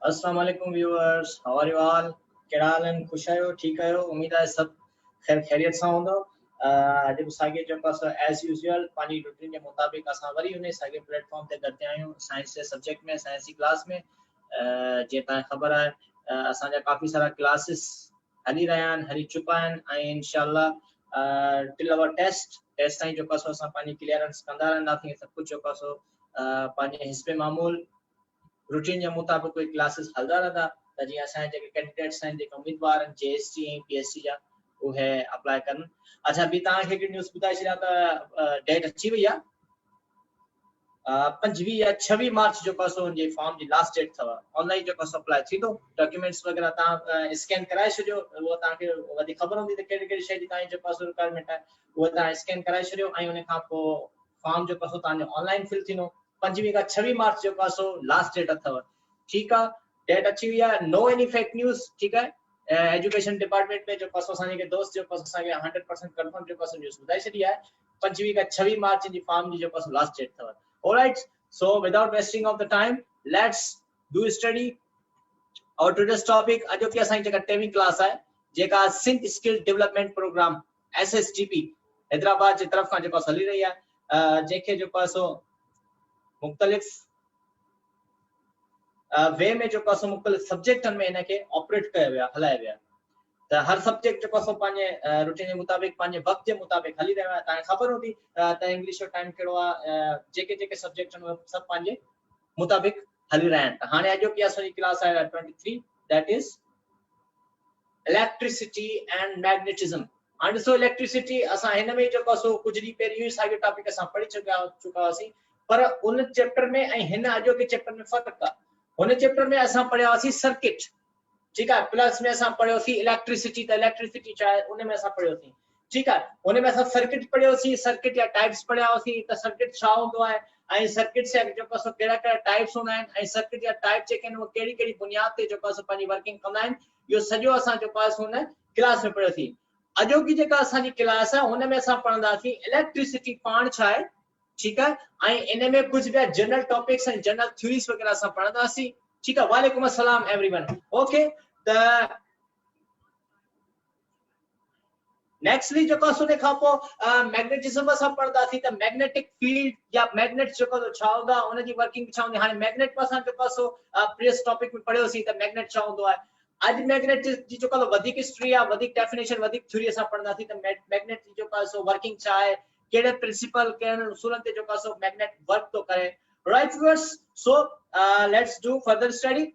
अस्सलाम वालेकुम viewers, how are you all? कहिड़ा हाल आहिनि? ख़ुशि आहियो? ठीकु आहियो? उम्मीद आहे सभु ख़ैर ख़ैरियत सां हूंदो। अॼु साॻे जेको आहे एज़ यूज़ुअल पंहिंजी रूटीन जे मुताबिक़ असां वरी उन साॻे प्लेटफॉर्म ते गॾिया आहियूं साइंस जे सब्जेक्ट में, साइंस जी क्लास में। जीअं तव्हांखे ख़बर आहे असांजा काफ़ी सारा क्लासिस हली रहिया आहिनि, हली चुका आहिनि ऐं इंशाअल्लाह टिल अवर टेस्ट ताईं जेको आहे असां पंहिंजी क्लियरेंस कंदा रहंदासीं। सभु कुझु जेको आहे पंहिंजे हिस्बे मामूल रूटीन जे मुताबिक़ कोई क्लासेस हलदा रहंदा त जीअं असांजे जेके कैंडिडेट्स आहिनि, जेके उम्मीदवार आहिनि JST ऐं PSC जा, उहे अप्लाई कनि। अच्छा, ॿी तव्हांखे हिकिड़ी न्यूज़ ॿुधाए छॾियां त डेट अची वई आहे। 25 या 26 मार्च जेको आहे उनजे फॉर्म जी लास्ट डेट अथव। ऑनलाइन जेको अप्लाई थींदो, डॉक्यूमेंट्स वग़ैरह तव्हां स्कैन कराए छॾियो, उहो तव्हांखे वधीक ख़बर हूंदी त कहिड़ी कहिड़ी शइ जी तव्हांजी जेको आहे रिक्वायरमेंट आहे, उहो तव्हां स्कैन कराए छॾियो ऐं उन खां पोइ फॉर्म जेको आहे तव्हांजो ऑनलाइन फिल थींदो। 25 खां 26 मार्च जेको आहे लास्ट डेट अथव। ठीकु आहे, डेट अची वई आहे। No any fake news. ठीकु आहे, एजुकेशन डिपार्टमेंट में जेको असांजे दोस्त जेको असांखे 100% कंफर्म जेको न्यूज़ ॿुधाए छॾी आहे। 25 खां 26 मार्च जी फॉर्म जी जेको लास्ट डेट अथव। Alright, so without wasting of the time, let's do study our today's topic. अॼु की असांजी जेका 10वीं क्लास आहे, जेका Sindh skill development program SSDP Hyderabad जी तरफ खां जेको हली रही आहे, जंहिंखे जेको आहे मुख़्तलिफ़ वे में जेको आहे मुख़्तलिफ़ सब्जेक्टनि में इनखे ऑपरेट कयो वियो आहे, हलायो वियो आहे। त हर सब्जेक्ट जेको पंहिंजे रूटीन जे मुताबिक़, पंहिंजे वक़्त जे मुताबिक़ हली रहियो आहे। तव्हांखे ख़बर हूंदी त इंग्लिश जो टाइम कहिड़ो आहे, जेके जेके सब्जेक्ट आहिनि उहे सभु पंहिंजे मुताबिक़ हली रहिया आहिनि। त हाणे अॼु की असांजी क्लास आहे 23, that is electricity and magnetism. हाणे ॾिसो, इलेक्ट्रिसिटी असां हिन में जेको आहे कुझु ॾींहं पहिरियों ई साॻियो टॉपिक असां पढ़ी चुका हुआसीं, पर उन चैप्टर में ऐं हिन अॼु के चैप्टर में फ़र्क़ु आहे। हुन चैप्टर में असां पढ़िया हुआसीं सर्किट, ठीक है, प्लस में असां पढ़ियोसीं इलेक्ट्रिसिटी। त इलेक्ट्रिसिटी छा आहे उन में असां पढ़ियोसीं। ठीक है, उन में असां सर्किट पढ़ियोसीं, सर्किट या टाइप्स पढ़िया हुआसीं त सर्किट छा हूंदो आहे ऐं सर्किट से जेको कहिड़ा कहिड़ा टाइप्स हूंदा आहिनि ऐं सर्किट या टाइप जेके आहिनि उहे कहिड़ी कहिड़ी बुनियाद ते जेको पंहिंजी वर्किंग कंदा आहिनि, इहो सॼो असां जेको आहे हुन क्लास में पढ़ियोसीं। अॼोकी जेका असांजी क्लास आहे हुन में असां पढ़ंदासीं इलेक्ट्रिसिटी पाण छा आहे। ठीक है, ऐं इन में कुछ भी general topics and general theories वगैरह असां पढ़ंदासीं। ठीक है, वालेकुम अस्सलाम एवरीवन। ओके, त नेक्स्टली जेको सुने खां पोइ मैग्नेटिज्म असां पढ़ंदासीं त मैग्नेटिक फील्ड या मैग्नेट जेको छा हूंदा, उन जी वर्किंग छा हूंदी। हाणे मैग्नेट असां जेको प्रीवियस टॉपिक में पढ़ियोसीं त मैग्नेट छा हूंदो आहे। अॼु मैग्नेट जी जेको वधीक हिस्ट्री आहे, वधीक डेफिनेशन, वधीक थ्योरी असां पढ़ंदासीं त मैग्नेट जी जेको वर्किंग छा आहे, कहिड़े प्रिंसिपल कहिड़े उसूलनि ते जेको मैग्नेट वर्क थो करे। Right viewers, so let's do further study.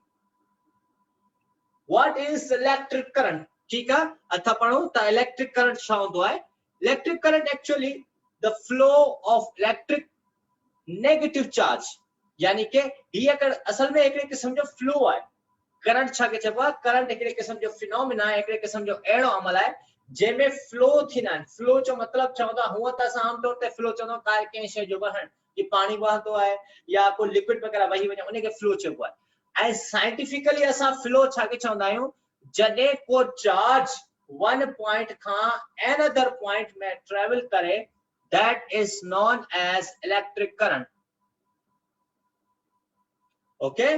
What is electric current. ठीक है, अथा पढ़ो त इलेक्ट्रिक करंट छा हूंदो आहे। Electric current actually the flow of electric negative charge, यानी कि ये असल में एक किस्म जो फ्लो है। करंट छा के चइबो आहे, करंट एक किस्म जो फिनोमिना है, एक किस्म जो अहिड़ो अमल है जंहिंमें फ्लो थींदा आहिनि। फ्लो जो मतलब चवंदा, हुअं त असां आम तौर ते फ्लो चवंदा आहियूं कंहिं शइ जो वहण, कि पानी वहंदो आहे या कोई लिक्विड वगैरह वही वञे, उनखे फ्लो चइबो आहे। ऐं साइंटिफिकली असां फ्लो छा के चवंदा आहियूं, जॾहिं को चार्ज वन पॉइंट खां अनदर पॉइंट में ट्रेवल करे, that is known as electric current. Okay,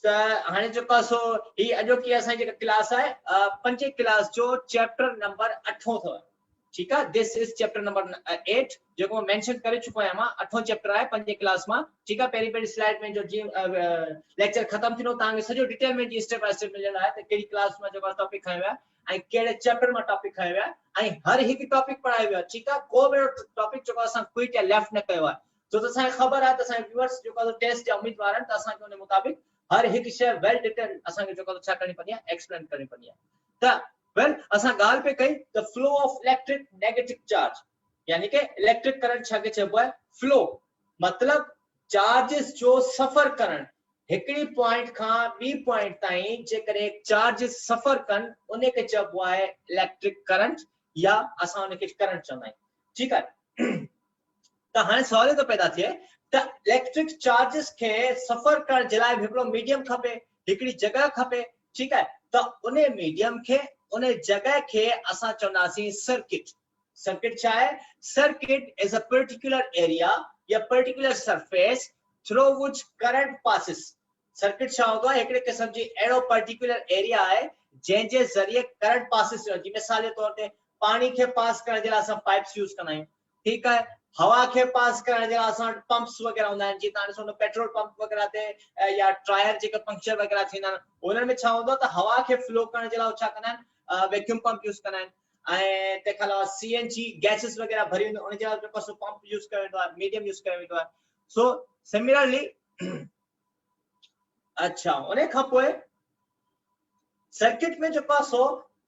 हाणे जेको ही अॼोकी असांजी जेका क्लास आहे, 5 क्लास जो चैप्टर नंबर 8 अथव। ठीक है, दिस इज चैप्टर नंबर 8 जो मेंशन करे चुको आहियां मां। 8 चैप्टर आहे 5 क्लास में। ठीक है, पहिरीं स्लाइड में जो लेक्चर खत्म थींदो तव्हांखे सॼो डिटेल में जी स्टेप बाय स्टेप मिलंदो आहे त कहिड़ी क्लास में जेको टॉपिक खयो आहे ऐं कहिड़े चैप्टर में टॉपिक खयो आहे ऐं हर हिकु टॉपिक पढ़ायो वियो आहे। ठीक है, को बि टॉपिक जेको असां क्विट या लेफ्ट न कयो आहे, छो त असांखे ख़बर आहे त असांजे व्यूअर्स जेको टेस्ट जा उम्मीदवार आहिनि त असांखे उन मुताबिक़ हर हिकु शइ वेल डिटेल असांखे जेको छा करणी पवंदी आहे, एक्सप्लेन करणी पवंदी आहे। त वेल असां ॻाल्हि पे कई the flow of electric negative charge, यानी कि इलेक्ट्रिक करंट छा के चइबो आहे, फ्लो मतलब चार्जेस जो सफ़र करण हिकड़ी पॉइंट खां ॿी पॉइंट ताईं जेकॾहिं चार्जेस सफ़र कनि उन खे चइबो आहे इलेक्ट्रिक करंट, या असां उन खे करंट चवंदा आहियूं। ठीक आहे, त हाणे सवाल तो पैदा थिए त इलेक्ट्रिक चार्जेस के सफ़र करण जे लाइ हिकिड़ो मीडियम खपे, हिकिड़ी जगह खपे। ठीक है, त उन मीडियम के उन जगह के असां चवंदासीं सर्किट। सर्किट छा है, circuit is a particular area या particular surface through which current passes। Circuit छा होंदो आहे हिकड़े किस्म जी एड़ो पर्टिकुलर एरिया है जे जरिए करंट पासिस थी। मिसाल के तौर पे पानी के पास करण जे लाइ असां पाइप्स यूज कंदा आहियूं, ठीक है। हवा के पास करण जे लाइ असां पंप्स वगैरह हूंदा आहिनि, जीअं तव्हां ॾिसो पेट्रोल पंप वगैरह ते या टायर जेके पंक्चर वगैरह थींदा आहिनि उन्हनि में छा हूंदो त हवा के फ्लो करण जे लाइ छा कंदा आहिनि वैक्यूम पंप यूज कंदा आहिनि। ऐं तंहिंखां अलावा सीएनजी गैसेस वगैरह भरी वेंदो उन जे लाइ जेको आहे पंप यूज कयो वेंदो आहे, मीडियम यूज कयो वेंदो आहे। सो सिमिलरली अच्छा उन खां पोइ सर्किट में जो पास हो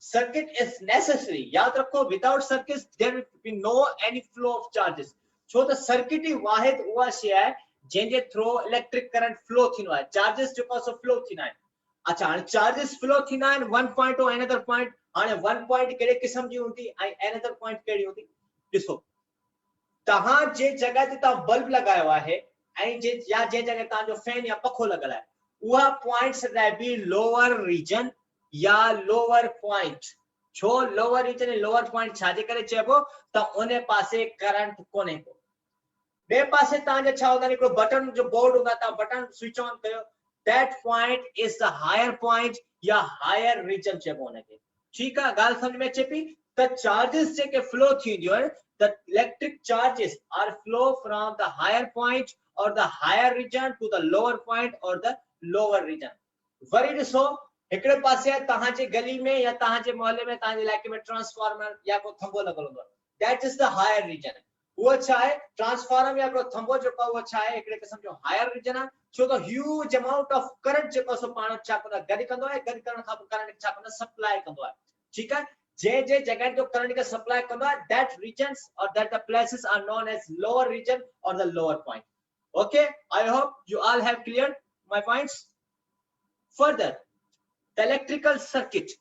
circuit is necessary, याद रखो without circuit there will be no any flow of charges. छो त सर्किट ही वाहिद उहा शइ आहे जंहिंजे थ्रू इलेक्ट्रिक करंट फ्लो थींदो आहे, चार्जेस जो पास फ्लो थींदा आहिनि। अच्छा हाणे चार्जेस फ्लो थींदा आहिनि one point two another point. हाणे वन पॉइंट कहिड़े क़िस्म जी हूंदी ऐं अनदर पॉइंट कहिड़ी हूंदी? ॾिसो तहां जे जगह ते तव्हां बल्ब लगायो आहे ऐं जे या जे जगह तव्हां जो फैन या पंखो लॻल आहे उहा पॉइंट्स रह बी लोअर रीजन या लोअर पॉइंट। छो लोअर रीजन ऐं लोअर पॉइंट छाजे करे चइबो त उन पासे करंट कोन्हे को। बे पासे तव्हां जा छा हूंदा हिकिड़ो बटन जो बोर्ड हूंदा तव्हां बटन स्विच ऑन कयो, that point is the higher point या हायर रीजन चइबो उनखे। ठीक है, ॻाल्हि समझ में अचे पई त चार्जेस जेके फ्लो थींदियूं आहिनि the electric charges are flow from the higher point or the higher region to the lower point or the lower region। Worry ॾिसो हिकड़े पासे तहां जे गली में या तहां जे मोहल्ले में तहां जे इलाके में ट्रांसफार्मर या को थंबो लगल हूंदो, that is the higher region. वो छा है ट्रांसफार्मर या को थंबो जो वो छा है हिकड़े किस्म जो हायर रीजन है। छो तो ह्यूज अमाउंट ऑफ करंट जो सो पाण छा कंदो गड कंदो है, गड करण खां करंट छा कंदो सप्लाई कंदो है। ठीक है, जे जगह जो करंट के सप्लाई कंदो है that regions or that the places are known as lower region or the lower point। okay, I hope you all have cleared my points। further the electrical circuit,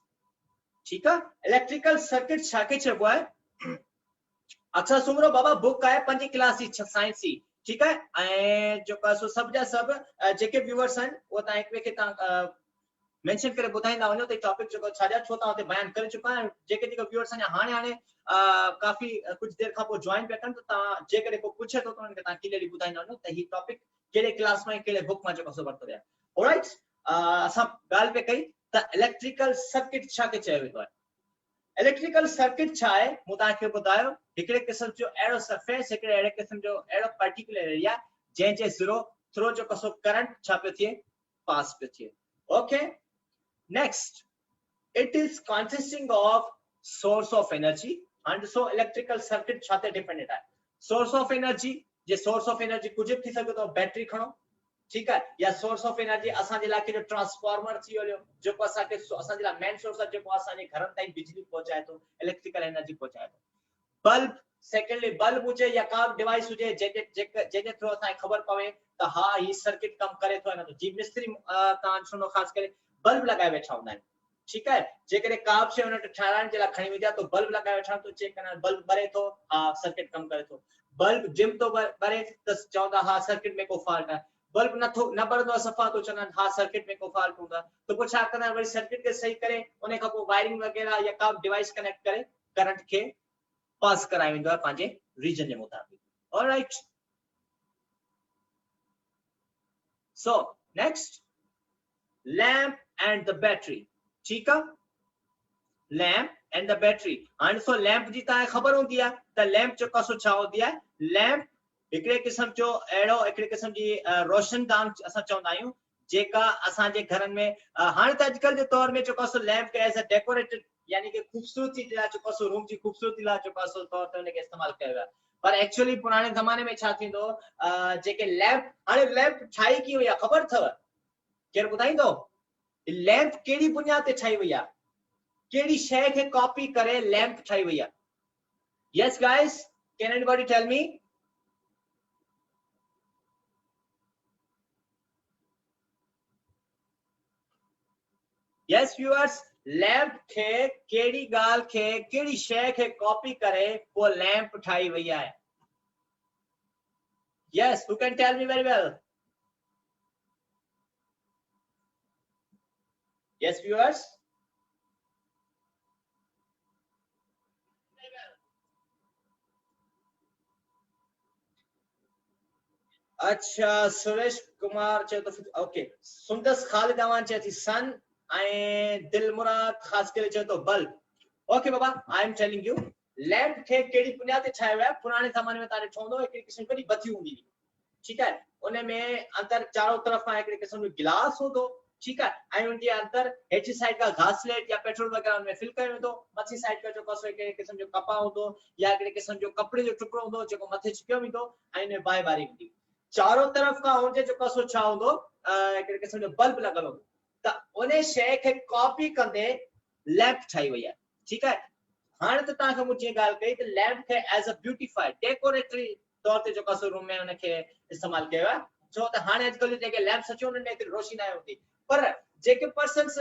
ठीक है, electrical circuit छाके चइबो आहे? अच्छा सुमरो बाबा book आहे 5 class जी science जी, ठीक है। ऐं जो का सो सब जा सब जेके व्यूअर्स आहिनि वो तव्हां हिक ॿिए खे तव्हां मेंशन करे ॿुधाईंदा वञो त टॉपिक जो छाजा छो तव्हां उते बयान करे चुका आहियो। जेके जेके व्यूअर्स आहिनि हाणे हाणे काफी कुछ देर खां पोइ जॉइन पिया कनि त तव्हां जेकॾहिं को पुछे थो त उन्हनि खे तव्हां क्लियरली ॿुधाईंदा वञो त ही टॉपिक कहिड़े क्लास में कहिड़े बुक में जेको सो वरितो आहे। ऑलराइट, असां ॻाल्हि पे कई त इलेक्ट्रिकल सर्किट छाखे चयो वेंदो आहे। इलेक्ट्रिकल सर्किट छा आहे मूं तव्हांखे ॿुधायो हिकिड़े क़िस्म जो अहिड़ो सरफेस हिकिड़े अहिड़े क़िस्म जो अहिड़ो पर्टिकुलर एरिया जंहिंजे थ्रो जो कसो करंट छा पियो थिए पास पियो थिए। Okay, next it is consisting of source of energy and so electrical circuit छाते डिपेंडेंट है source of energy। J source of energy कुछ थी सके तो बैटरी खणो, ठीक है, या source of energy असां जे लाके जो ट्रांसफार्मर थी वियो जो असां के असां जे मेन सोर्स है जो असां जे घरन ताईं बिजली पहुंचाए तो इलेक्ट्रिकल एनर्जी पहुंचाए तो। बल्ब सेकेंडली बल्ब हुजे या का डिवाइस हुजे जे थ्रू असां खबर पवे त हां ही सर्किट कम करे तो ना तो जी मिस्त्री ता सुनो खास करे बल्ब लगाए वेठा हूंदा आहिनि, ठीक है। जेकॾहिं का बि शइ उन ठाराइण जे लाइ खणी वेंदी आहे तो बल्ब लगाए वेठा तो चेक करना बल्ब बरे तो हां सर्किट कम करे तो। बल्ब डिम तो बरे त चवंदा हां सर्किट में को फॉल्ट है। बल्ब न बरंदो सफा तो चवंदा हां सर्किट में को फॉल्ट हूंदा तो पोइ छा कंदा वरी सर्किट के सही करे उन खां पोइ वायरिंग वगैरह या का डिवाइस कनेक्ट करे करंट के पास कराए वेंदो आहे पंहिंजे रीजन जे मुताबिक। Alright, so next lamp and the battery, ठीक है, लैंप एंड द बैटरी। हाणे सो लैंप जी तव्हांखे ख़बर हूंदी आहे त लैंप जो कसो छा हूंदी आहे। लैंप हिकिड़े क़िस्म जो अहिड़ो हिकिड़े क़िस्म जी रोशनदान असां चवंदा आहियूं जेका असां जे घरनि में हाणे त अॼुकल्ह जे तौर में जो कसो लैंप खे एज अ डेकोरेटेड यानी कि खूबसूरती जे लाइ जो कसो रूम जी खूबसूरती लाइ जो कसो तौर ते उनखे इस्तेमाल कयो वियो आहे। पर एक्चुअली पुराणे ज़माने में छा थींदो जेके लैंप हाणे लैंप ठाही कीअं वई आहे ख़बर अथव? केरु ॿुधाईंदो लैंप केड़ी बुनियाद ते ठाही वई आहे, केड़ी शय के कॉपी करे लैंप ठाही वई आहे? Yes guys, can anybody tell me? Yes viewers, lamp खे केड़ी गाल के केड़ी शय के कॉपी करे वो लैंप ठाही वई आहे? Yes, who can tell me very well? Yes viewers, अच्छा सुरेश कुमार चयो तो ओके सुंदस खालिद अवान चयो थी सन ऐं दिलमुराद खास करे चयो तो bulb okay Baba I am telling you lamp खे केड़ी बुनियाद ते ठाहियो आहे पुराणे ज़माने में तव्हां ॾिठो हूंदो हिकिड़ी क़िस्म जी बत्ती हूंदी हुई ठीक है उन में अंदर चारों तरफ में हिकिड़े क़िस्म जो गिलास होंदो ठीक है ऐं उनजे अंदर हेठि साइड का घासलेट या पेट्रोल वगैरह उनमें फिल कयो वेंदो मथे साइड का जेको आहे हिकिड़े क़िस्म जो कपा हूंदो या हिकिड़े क़िस्म जो कपिड़े जो टुकड़ो हूंदो जेको मथे चिपियो वेंदो ऐं उन बाहि बारी हूंदी चारों तरफ का हुनजे जेको आहे छा हूंदो हिकिड़े क़िस्म जो बल्ब लॻल हूंदो त उन शइ खे कॉपी कंदे लैंप ठाही वई आहे ठीक है हाणे त तव्हांखे मूं जीअं ॻाल्हि कई त लैंप खे एज़ अ ब्यूटीफाइड डेकोरेटरी तौर ते जेको आहे रूम में उनखे इस्तेमालु कयो आहे छो त हाणे अॼुकल्ह जेके लैंप्स अची उन्हनि में एतिरी रोशनी न हूंदी पर जेके पर्सन्स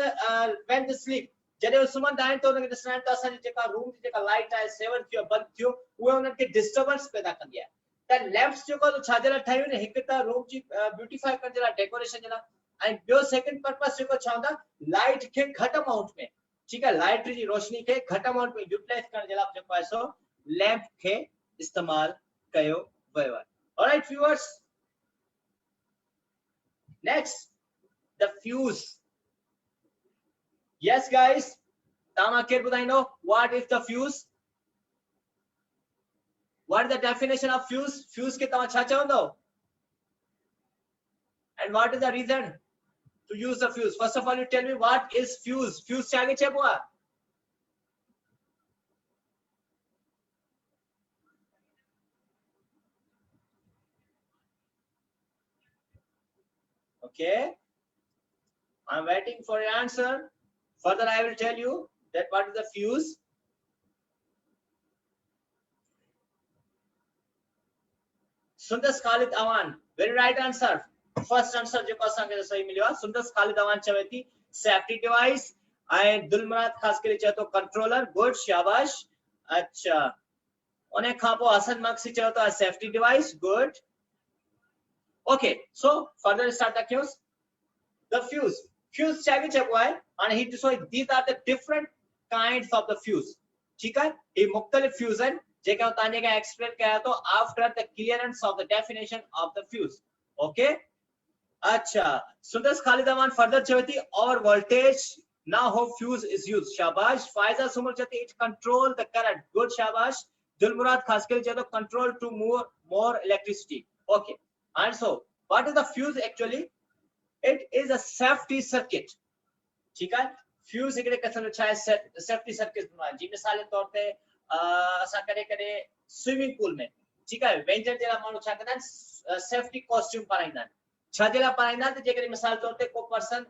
व्हेन दे स्लीप जॾहिं सुम्हंदा आहिनि त उनखे ॾिसंदा आहिनि त असांजी जेका रूम जी जेका लाइट आहे सेवन थियो बल्ब थियो उहे उन्हनि खे डिस्टर्बेंस पैदा कंदी आहे त लैंप्स जेको छा जे लाइ ठाहियूं आहिनि हिकु त रूम जी ब्यूटीफाई करण जे लाइ डेकोरेशन जे लाइ ऐं ॿियो सेकंड पर्पस जेको छा हूंदा लाइट खे घटि अमाउंट में ठीक है लाइट जी रोशनी के घट अमाउंट में यूटिलाइज करने जे लाइ जेको आहे सो लैंप के इस्तेमाल कयो वयो आहे alright viewers next the fuse yes guys तमा के बुधाइनो what is the fuse what is the definition of fuse fuse के तमा छा चवंदो and what is the reason to use the fuse first of all you tell me what is fuse fuse chage chepwa okay I'm waiting for your answer further I will tell you that what is the fuse Sundas Khalid Awan very right answer first answer जो असांखे सही मिलियो आहे सुंदस खालिद अवान चवे थी safety device ऐं दिलमुराद खास करे चयो तो कंट्रोलर गुड शाबाश अच्छा उन खां पोइ हसन मक्सी चयो तो safety device good okay so further start the cues the fuse fuse छा चइबो आहे हाणे ही ॾिसो these are the different kinds of the fuse ठीक है ये मुख्तलिफ फ्यूज आहिनि जेका तव्हांजे खां एक्सप्लेन कया तो after the clearance of the definition of the fuse okay अच्छा सुंदस खालिद अमान फर्दर चवती और voltage now how fuse is used shabash faiza sumar chati it control the current good shabash dilmurad khaskal chato control to more electricity okay and so what is the fuse actually it is a safety circuit ठीक है fuse एकड़े किस्म छा है safety circuit बना जी मिसाल के तौर पे असा करे करे स्विमिंग पूल में ठीक है वेंजर जेला मानो छा कंदा सेफ्टी कॉस्ट्यूम पाराइंदा छा जे लाइ पाराइंदा त जेकॾहिं मिसाल तौर ते को पर्सन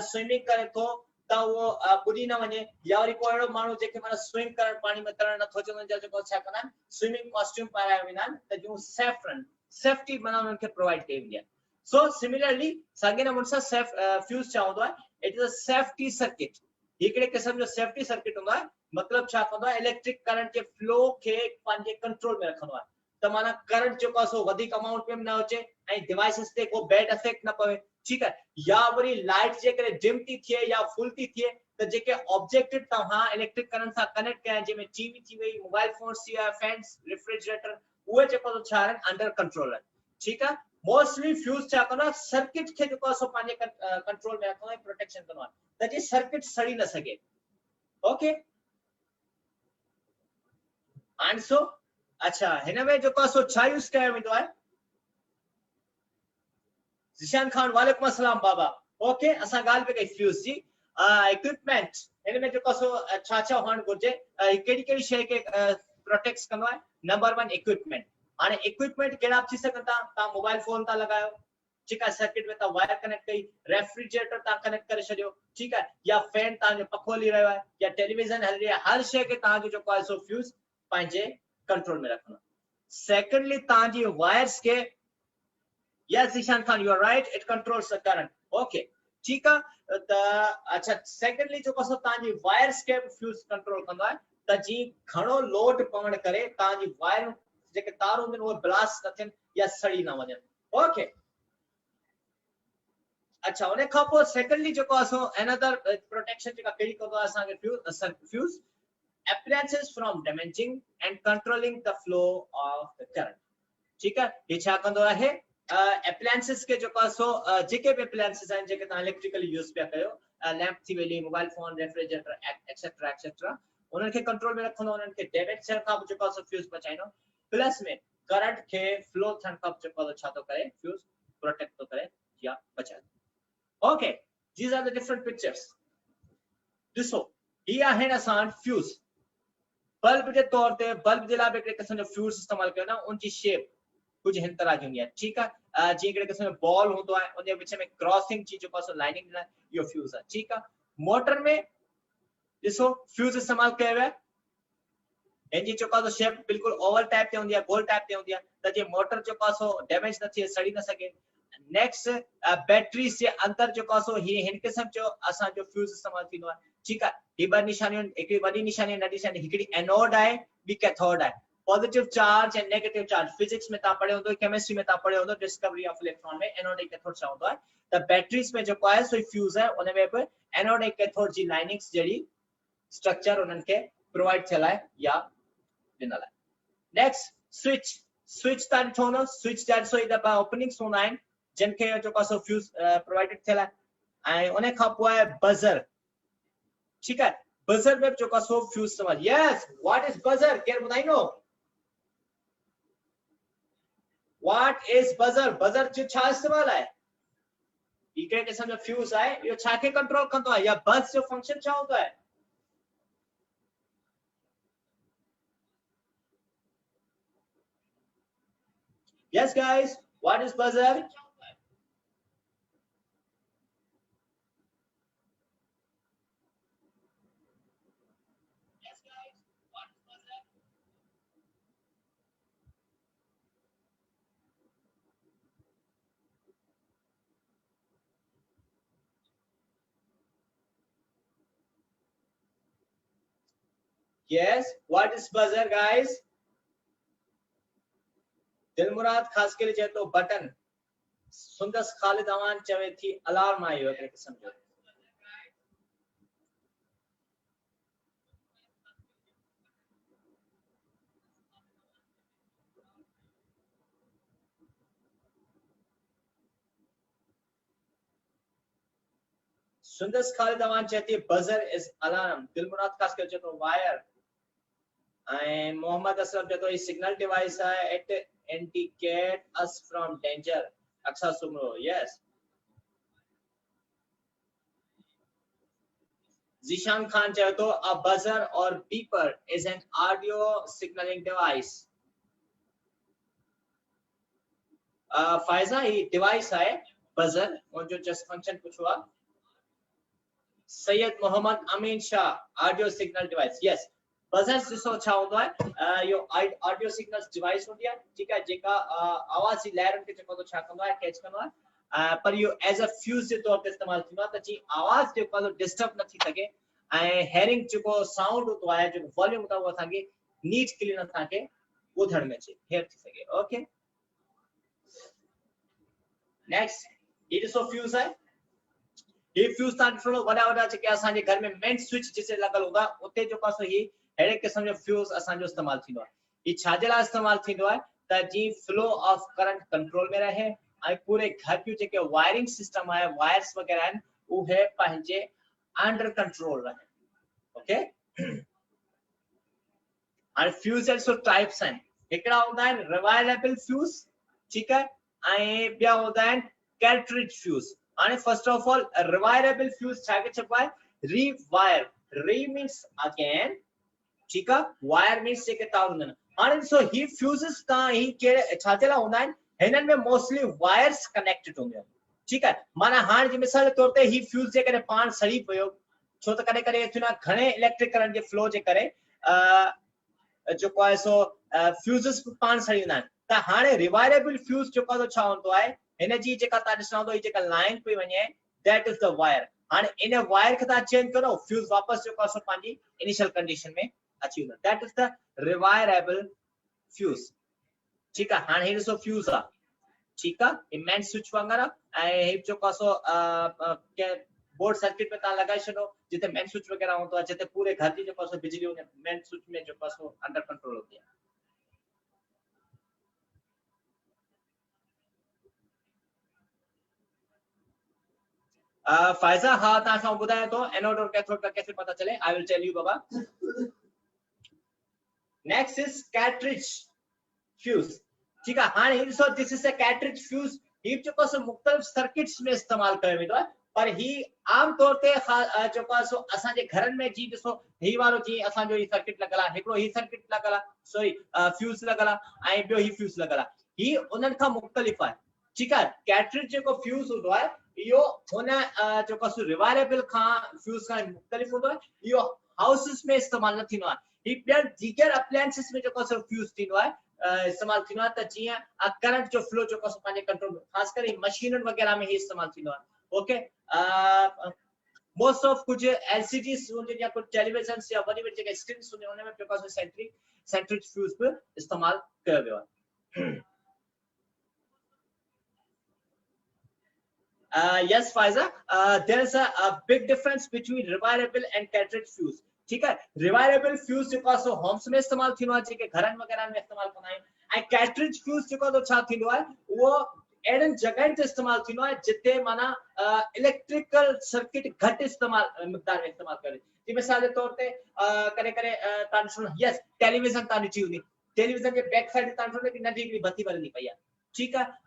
स्विमिंग करे थो त उहो बुॾी न वञे या वरी को अहिड़ो माण्हू जेके माना स्विम करण पाणी में तरण नथो अचे उन्हनि जा जेको छा कंदा आहिनि स्विमिंग कॉस्ट्यूम पाराया वेंदा आहिनि त जूं सेफ रहनि सेफ्टी माना उन्हनि खे प्रोवाइड कई वेंदी आहे सो सिमिलरली साॻे नमूने सां फ्यूज छा हूंदो आहे it is a safety circuit हिकिड़े क़िस्म जो सेफ्टी सर्किट हूंदो आहे मतिलबु छा कंदो आहे इलेक्ट्रिक करंट जे फ्लो खे पंहिंजे कंट्रोल में रखंदो आहे त माना करंट जो सो वधिक अमाउंट में न अचे ऐं डिवाइसेस ते को बैड इफेक्ट न पवे ठीक है या वरी लाइट जे करे डिम थी थिए या फुल थी थिए त जेके ऑब्जेक्ट तव्हां इलेक्ट्रिक करंट सां कनेक्ट कया जंहिंमें टीवी थी वई मोबाइल फोन्स थी विया फैंस रेफ्रिजरेटर उहे जेको छा आहिनि अंडर कंट्रोल आहिनि ठीक आहे मोस्टली फ्यूज छा कंदो आहे सर्किट खे जेको सो पंहिंजे कंट्रोल में रखंदो आहे प्रोटेक्शन कंदो आहे त जी सर्किट सड़ी न सघे ओके एंड सो अच्छा हिन में जेको सो छा यूज कयो वेंदो आहे ज़िशान खान वालेकुम अस्सलाम बाबा ओके असां ॻाल्हि पे कई फ्यूज जी इक्विपमेंट हिन में जेको सो छा छा हुअणु घुरिजे कहिड़ी कहिड़ी शइ खे प्रोटेक्ट कंदो आहे नंबर 1 इक्विपमेंट हाणे इक्विपमेंट कहिड़ा थी सघनि था तव्हां मोबाइल फोन था लॻायो ठीक है सर्किट में तव्हां वायर कनेक्ट कई रेफ्रिजरेटर तव्हां कनेक्ट करे छॾियो ठीक है या फैन तव्हांजो पखो हली रहियो आहे या टेलीविजन हली रही आहे हर शइ खे तव्हांजो जेको आहे सो फ्यूज पंहिंजे कंट्रोल में रखणो सेकेंडली तव्हांजी वायर्स के Yes, Zishan Khan, you are right. It controls the current. Okay. ठीक है त अच्छा सेकेंडली जो कसो तांजी वायर्स के फ्यूज कंट्रोल कंदो आहे त जी घणो लोड पवण करे तांजी वायर जेके तार हूंदिन उहे ब्लास्ट न थियन या सड़ी न वञन ओके अच्छा उन खां पोइ सेकेंडली जेको असो अनदर प्रोटेक्शन जेका कहिड़ी कंदो आहे असांखे fuse appliances from damaging and controlling the flow of the current ठीक है ये छा कंदो आहे एप्लायंसेस के जो सो जेके भी एप्लायंसेस हैं जेके ता इलेक्ट्रिकल यूज पे कयो लैंप थी वेली mobile phone refrigerator etcetera etcetera उन्हनि खे कंट्रोल में रखंदो उन्हनि खे डैमेज थियण खां जो सो फ्यूज बचाइनो प्लस में करंट के फ्लो थियण खां जो छा तो करे फ्यूज प्रोटेक्ट तो करे या बचाए okay these are the different pictures ॾिसो ही आहिनि असां फ्यूज बल्ब जे तौर ते बल्ब जे लाइ हिकिड़े क़िस्म जो फ्यूज इस्तेमाल कयो ना उनजी शेप कुछ हिन तरह की हूंदी है ठीक है जी हिकिड़े क़िस्म जो बॉल हूंदो आहे उन जे विच में क्रॉसिंग जी जो सो लाइनिंग ॾिनल इहो फ्यूज आहे ठीक है मोटर में ॾिसो फ्यूज इस्तेमाल कयो वियो आहे इनजी जो सो शेप बिल्कुल ओवल टाइप ते हूंदी आहे गोल टाइप ते हूंदी आहे त जे मोटर जो सो डैमेज न थिए सड़ी न सके नेक्स्ट बैटरीज जे अंदर जो सो ही हिन क़िस्म जो असां जो फ्यूज इस्तेमाल थींदो आहे ठीक है ही ॿ निशानियूं हिकिड़ी वॾी निशानी नंढी निशानी हिकिड़ी एनोड आहे ॿी कैथोड आहे positive charge and negative charge physics में ता पढ़े होंदो केमिस्ट्री में ता पढ़े होंदो डिस्कवरी ऑफ इलेक्ट्रॉन में एनोड ऐं कैथोड छा हूंदो आहे त बैटरीज में जो आहे सो फ्यूज आहे उन में भी एनोड ऐं कैथोड जी लाइनिंग्स जड़ी स्ट्रक्चर उनन के प्रोवाइड थियल आहे या ॾिनल आहे नेक्स्ट स्विच स्विच ता ॾिठो न स्विच जा सो द ओपनिंग्स हूंदा आहिनि जिन के जो सो फ्यूज प्रोवाइडेड थियल आहे ऐं उन खां पोइ आहे बजर ठीक है बजर में जो सो फ्यूज इस्तेमाल यस व्हाट इज बजर केर ॿुधाईंदो What is buzzer? Buzzer जो छा इस्तेमाल है? इके किस्म जो फ्यूज है, यो छा के कंट्रोल कंदो है या बज जो फंक्शन छा होता है? Yes guys, what is buzzer? Yes, what is buzzer guys? दिलमुराद खास के लिए तो बटन सुंदस खालिद अवान चवे थी अलार्म आयो है किस्म जो सुंदस खालिद अवान चती बजर इज अलार्म दिलमुराद खास के तो वायर आई मोहम्मद असलम जो तो सिग्नल डिवाइस है it indicate us from danger Aqsa Soomro yes Zeeshan Khan चाहे तो a buzzer or beeper is an audio signaling device Faiza ही डिवाइस है बजर और जो जस्ट फंक्शन कुछ हुआ Syed Mohammad Amin Shah audio signal device yes buzzer जिसो छा होता है यो ऑडियो सिग्नल्स डिवाइस होती है ठीक है जेका आवाज जी लहरन के चको तो छा कंदो है कैच कंदो है पर यो एज अ फ्यूज जे तौर पे इस्तेमाल थींदो आहे त जी आवाज जो को डिस्टर्ब न थी सके ऐं हेयरिंग जो साउंड होतो है जो वॉल्यूम होता है वो थाके नीट क्लीन थाके ॿुधण में अचे हेयर थी सके ओके नेक्स्ट ये ॾिसो फ्यूज है ये फ्यूज ता ॾिसो वडा वडा जेके असां जे घर में मेन स्विच जिसे लगल होगा उते जो पासो ही हेड़े किस्म जो फ्यूज असां जो इस्तेमाल थींदो आहे ई छाजे लाइ इस्तेमाल थींदो आहे त जी फ्लो ऑफ करंट कंट्रोल में रहे ऐं पूरे घर जो जेके वायरिंग सिस्टम है वायर्स वगैरह आहिनि उहे पंहिंजे अंडर कंट्रोल रहे ओके और फ्यूज आल्सो टाइप्स आहिनि हिकड़ा हूंदा आहिनि रिवायरेबल फ्यूज ठीक है ऐं ॿिया हूंदा आहिनि कैर्ट्रिज फ्यूज हाणे first of all rewirable fuse छा के चइबो आहे रीवायर री मींस अगेन ठीक है वायर मींस जेके तार हूंदा आहिनि हाणे ॾिसो ही फ्यूज़ेस ता ही कहिड़े छाजे लाइ हूंदा आहिनि हिननि में मोस्टली वायर्स कनेक्टेड हूंदियूं आहिनि ठीक है माना हाणे जी मिसाल के तौर ते ही फ्यूज जे करे पाण सड़ी पियो छो त कॾहिं कॾहिं थी ना घणे इलेक्ट्रिक करंट जे फ्लो जे करे जो आहे सो फ्यूज़ेस पाण सड़ी वेंदा आहिनि त हाणे रिवायरेबल फ्यूज जो को छा हूंदो आहे हिन जी जेका तव्हां ॾिसंदा हूंदो जेका लाइन पई वञे दैट इज द वायर हाणे इन वायर खे तव्हां चेंज करो फ्यूज वापस जो आहे सो पंहिंजी इनिशियल कंडीशन में अची वेंदो that is the rewirable fuse ठीक है हाणे ही ॾिसो फ्यूज आहे ठीक है मेन स्विच वांगर ऐं ही जो आहे सो के बोर्ड सर्किट में तव्हां लॻाए छॾो जिते मेन स्विच वगैरह हूंदो आहे जिते पूरे घर जी जो आहे सो बिजली उन मेन स्विच में जो आहे सो अंडर कंट्रोल होती है फाइजा हाँ तव्हां खां ॿुधायां थो एनोड और कैथोड का कैसे पता चले आई विल टेल यू बाबा नेक्स्ट इज कैट्रिज फ्यूज ठीक है हाणे ॾिसो this is a cartridge fuse ही जेको सो मुख़्तलिफ़ सर्किट्स में इस्तेमाल कयो वेंदो आहे पर ही आम तौर ते जेको आहे सो असांजे घरनि में जी ॾिसो ही वारो जी असांजो ही सर्किट लॻल आहे हिकिड़ो ही सर्किट लॻल आहे सॉरी फ्यूज लॻल आहे ऐं ॿियो ही फ्यूज लॻल आहे ही उन्हनि खां मुख़्तलिफ़ आहे ठीक है कैट्रिज जेको फ्यूज होंदो आहे इहो हुन जेको सो रिवायरेबल खां फ्यूज खां मुख़्तलिफ़ होंदो आहे इहो हाउसेस में इस्तेमाल न थींदो आहे ही ॿियनि दीगर अप्लायंसेस में जेको सो फ्यूज थींदो आहे इस्तेमाल थींदो आहे त जीअं करंट जो फ्लो जेको सो पंहिंजे कंट्रोल में ख़ासि करे मशीननि वग़ैरह में ही इस्तेमाल थींदो आहे ओके मोस्ट ऑफ कुछ एलसीडीज होंगे या कुछ टेलीविजन या वरी वरी जेके स्क्रीन्स होंगे उनमें जेको सेंट्रिक फ्यूज पे इस्तेमाल कयो वियो आहे yes Faiza there is a big difference between rewirable and cartridge fuse ठीक है रिवायरेबल फ्यूज जेको आहे सो होम्स में इस्तेमाल थींदो आहे जेके घरनि वग़ैरह में इस्तेमाल कंदा आहियूं ऐं कैट्रिज फ्यूज जेको आहे छा थींदो आहे उहो एडन जगहनि ते इस्तेमाल थींदो आहे जिते माना इलेक्ट्रिकल सर्किट घटि इस्तेमाल मिक़दार में इस्तेमाल करे जी मिसाल जे तौर ते करे करे तव्हां ॾिसो यस टेलीविजन तव्हां ॾिठी हूंदी टेलीविजन जे बैक साइड तव्हां ॾिसो कि नंढी हिकिड़ी बत्ती ॿरंदी पई आहे ठीकु आहे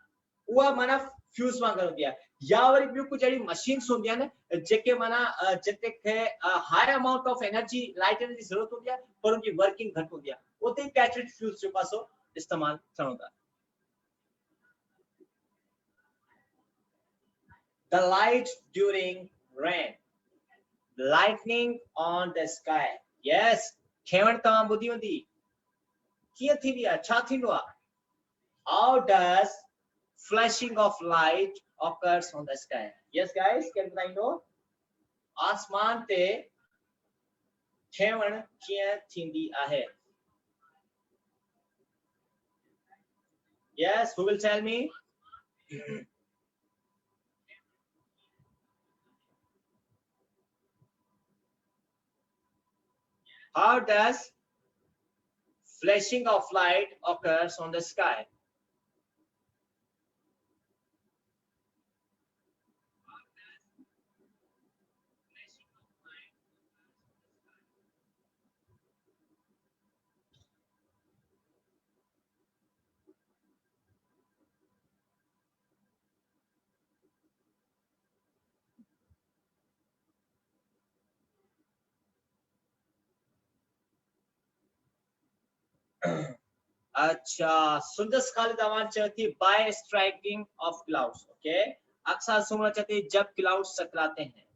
उहा माना फ्यूज वांगुरु हूंदी आहे या वरी ॿियूं कुझु अहिड़ी मशीन्स हूंदियूं आहिनि जेके माना जिते खे high amount of energy light energy ज़रूरत हूंदी आहे पर उनजी वर्किंग घटि हूंदी आहे उते कैट्रिज फ्यूज जेको आहे सो इस्तेमाल थियणो था The light during rain, lightning on the sky. Yes, खेवण तव्हां ॿुधी हूंदी कीअं थींदी आहे छा थींदो आहे How does flashing of light occurs on the sky? Yes guys, can I know? आसमान ते खेवण कीअं थींदी आहे Yes, who will tell me? How does flashing of light occurs on the sky? अच्छा सुंदस खालिद अवान चलती bye striking off clouds okay अक्सर सुमरा चलती जब क्लाउड्स टकराते हैं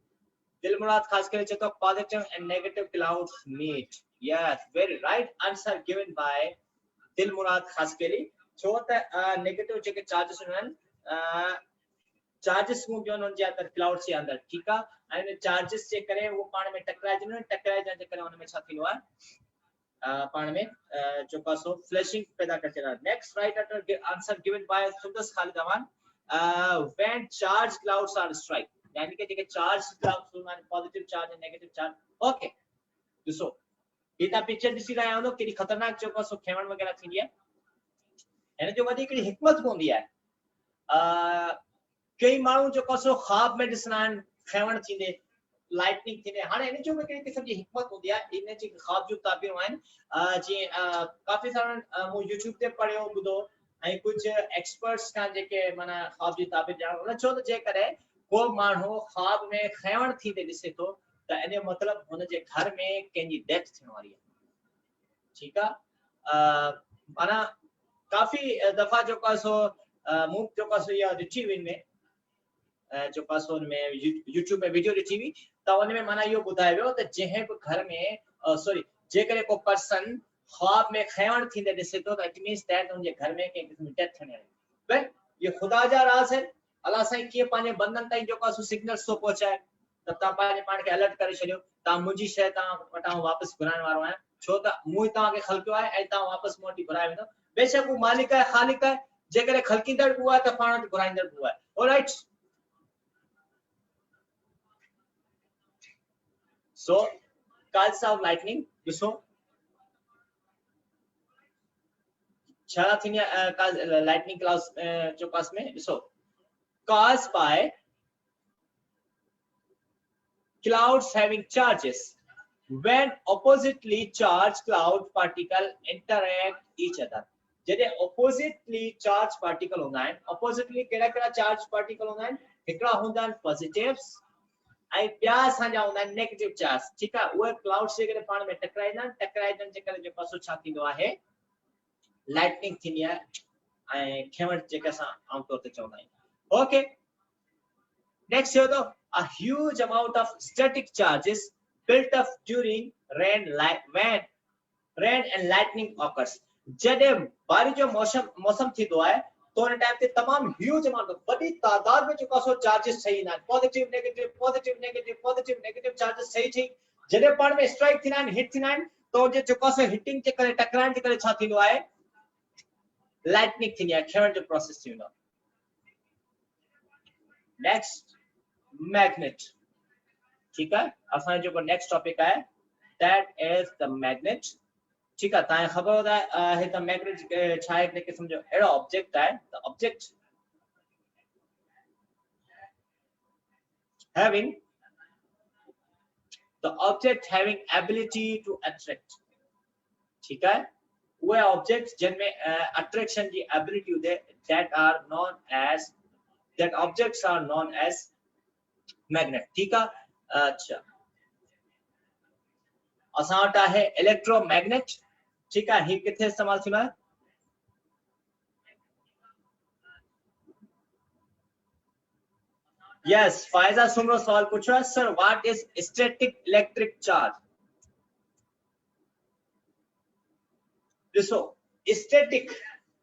दिल मुराद खास कर चलता positive and negative clouds meet yes very right answer given by Dil Murad Khas करी छो त नेगेटिव जेके चार्जेस आहिनि चार्जेस हूंदियूं आहिनि उन जे अंदरि क्लाउड्स जे अंदरि ठीकु आहे ऐं चार्जेस जे करे उहो पाण में टकराइजंदियूं आहिनि टकराइजण जे करे उन में छा थींदो आहे पाण में जेको सो फ्लैशिंग पैदा करे छॾींदा next right answer given by Sundas Khalid Awan when charge clouds are strike यानी कि जेके चार्ज क्लाउड्स हूंदा आहिनि पॉजिटिव चार्ज ऐं नेगेटिव चार्ज ओके ॾिसो ही तव्हां पिक्चर ॾिसी रहिया हूंदो केॾी ख़तरनाक जेको सो खेवण वग़ैरह थींदी आहे हिन जो वधीक हिकिड़ी हिकमत हूंदी आहे कई माण्हू जेको सो ख़्वाब में ॾिसंदा आहिनि खेवण थींदे लाइटनिंग थींदे हाणे इन जो बि कहिड़ी क़िस्म जी हिकमत हूंदी आहे इन जी ख़्वाब जूं ताबीरूं आहिनि जीअं काफ़ी सारा मूं यूट्यूब ते पढ़ियो ॿुधो ऐं कुझु एक्सपर्ट्स खां जेके माना ख़्वाब जी ताबीर ॼाण उन छो त जेकॾहिं को माण्हू ख़्वाब में खेवण थींदे ॾिसे थो त इन जो मतिलबु हुनजे घर में कंहिंजी डेथ थियण वारी आहे ठीकु आहे माना काफ़ी दफ़ा जेको आहे सो मूं जेको आहे सो इहा ॾिठी हुई में जेको आहे सो में यूट्यूब में वीडियो ॾिठी हुई त उन में माना इहो ॿुधायो वियो त जंहिं बि घर में सॉरी जेकॾहिं को पर्सन ख्वाब में खेवण थींदे ॾिसे थो त इट मीन्स दैट उनजे घर में कंहिं क़िस्म जी डेथ थियण वारी वेल ये ख़ुदा जा राज़ आहिनि अलाह साईं कीअं पंहिंजे बंदनि ताईं जेको आहे सो सिग्नल्स थो पहुचाए त तव्हां पंहिंजे पाण खे अलर्ट करे छॾियो तव्हां मुंहिंजी शइ तव्हां वटां वापसि घुराइण वारो आहियां छो त मूं ई तव्हांखे ख़लकियो आहे ऐं तव्हां वापसि मूं वटि घुराए वेंदो बेशक हू मालिक आहे ख़ालिक आहे जेकॾहिं ख़लकींदड़ बि आहे त पाण वटि घुराईंदड़ बि आहे alright So, causes of lightning, ॾिसो छा थींदी आहे lightning clouds जो पास में ॾिसो caused by clouds having charges. When oppositely charged cloud particle interact each other. जॾहिं oppositely charged particle हूंदा आहिनि, oppositely कहिड़ा कहिड़ा charged particle हूंदा आहिनि, हिकिड़ा हूंदा आहिनि positives ऐं ॿिया असांजा हूंदा आहिनि नेगेटिव चार्ज। ठीकु आहे, उहे क्लाउड्स जे करे पाण में टकराईंदा आहिनि, टकराइजण जे करे जेको आहे छा थींदो आहे, लाइटनिंग थींदी आहे ऐं खेवण जेके असां आमतौर ते चवंदा आहियूं। ओके, नेक्स्ट चयो त a huge amount of static charges built up during rain and lightning occurs. जॾहिं बारिश जो मौसम थींदो आहे तो उन टाइम ते तमाम ह्यूज अमाउंट वॾी तादाद में जेको आहे चार्जेस ठही ईंदा आहिनि, positive negative positive negative positive negative charges ठही ठही जॾहिं पाण में स्ट्राइक थींदा आहिनि, हिट थींदा आहिनि, तो जे जेको आहे हिटिंग जे करे टकराइण जे करे छा थींदो आहे, लाइटनिंग थींदी आहे, खेवण जो प्रोसेस थी वेंदो आहे। Next magnet. ठीक है, असां जो नेक्स्ट टॉपिक है दैट इज द मैग्नेट। ठीक है, ताए खबर है त मैग्नेट छा है, के समझो एड़ा ऑब्जेक्ट है, the object having ability to attract। ठीक है, वो ऑब्जेक्ट्स जिनमें अट्रैक्शन की एबिलिटी होते, that objects are known as magnet। ठीक है, अच्छा असां वटि आहे इलेक्ट्रोमैग्नेट। ठीक है, ही किथे इस्तेमाल थींदो आहे, यस फाइजा सुमरो सवाल पूछो है, sir what is static electric charge. ॾिसो स्टैटिक,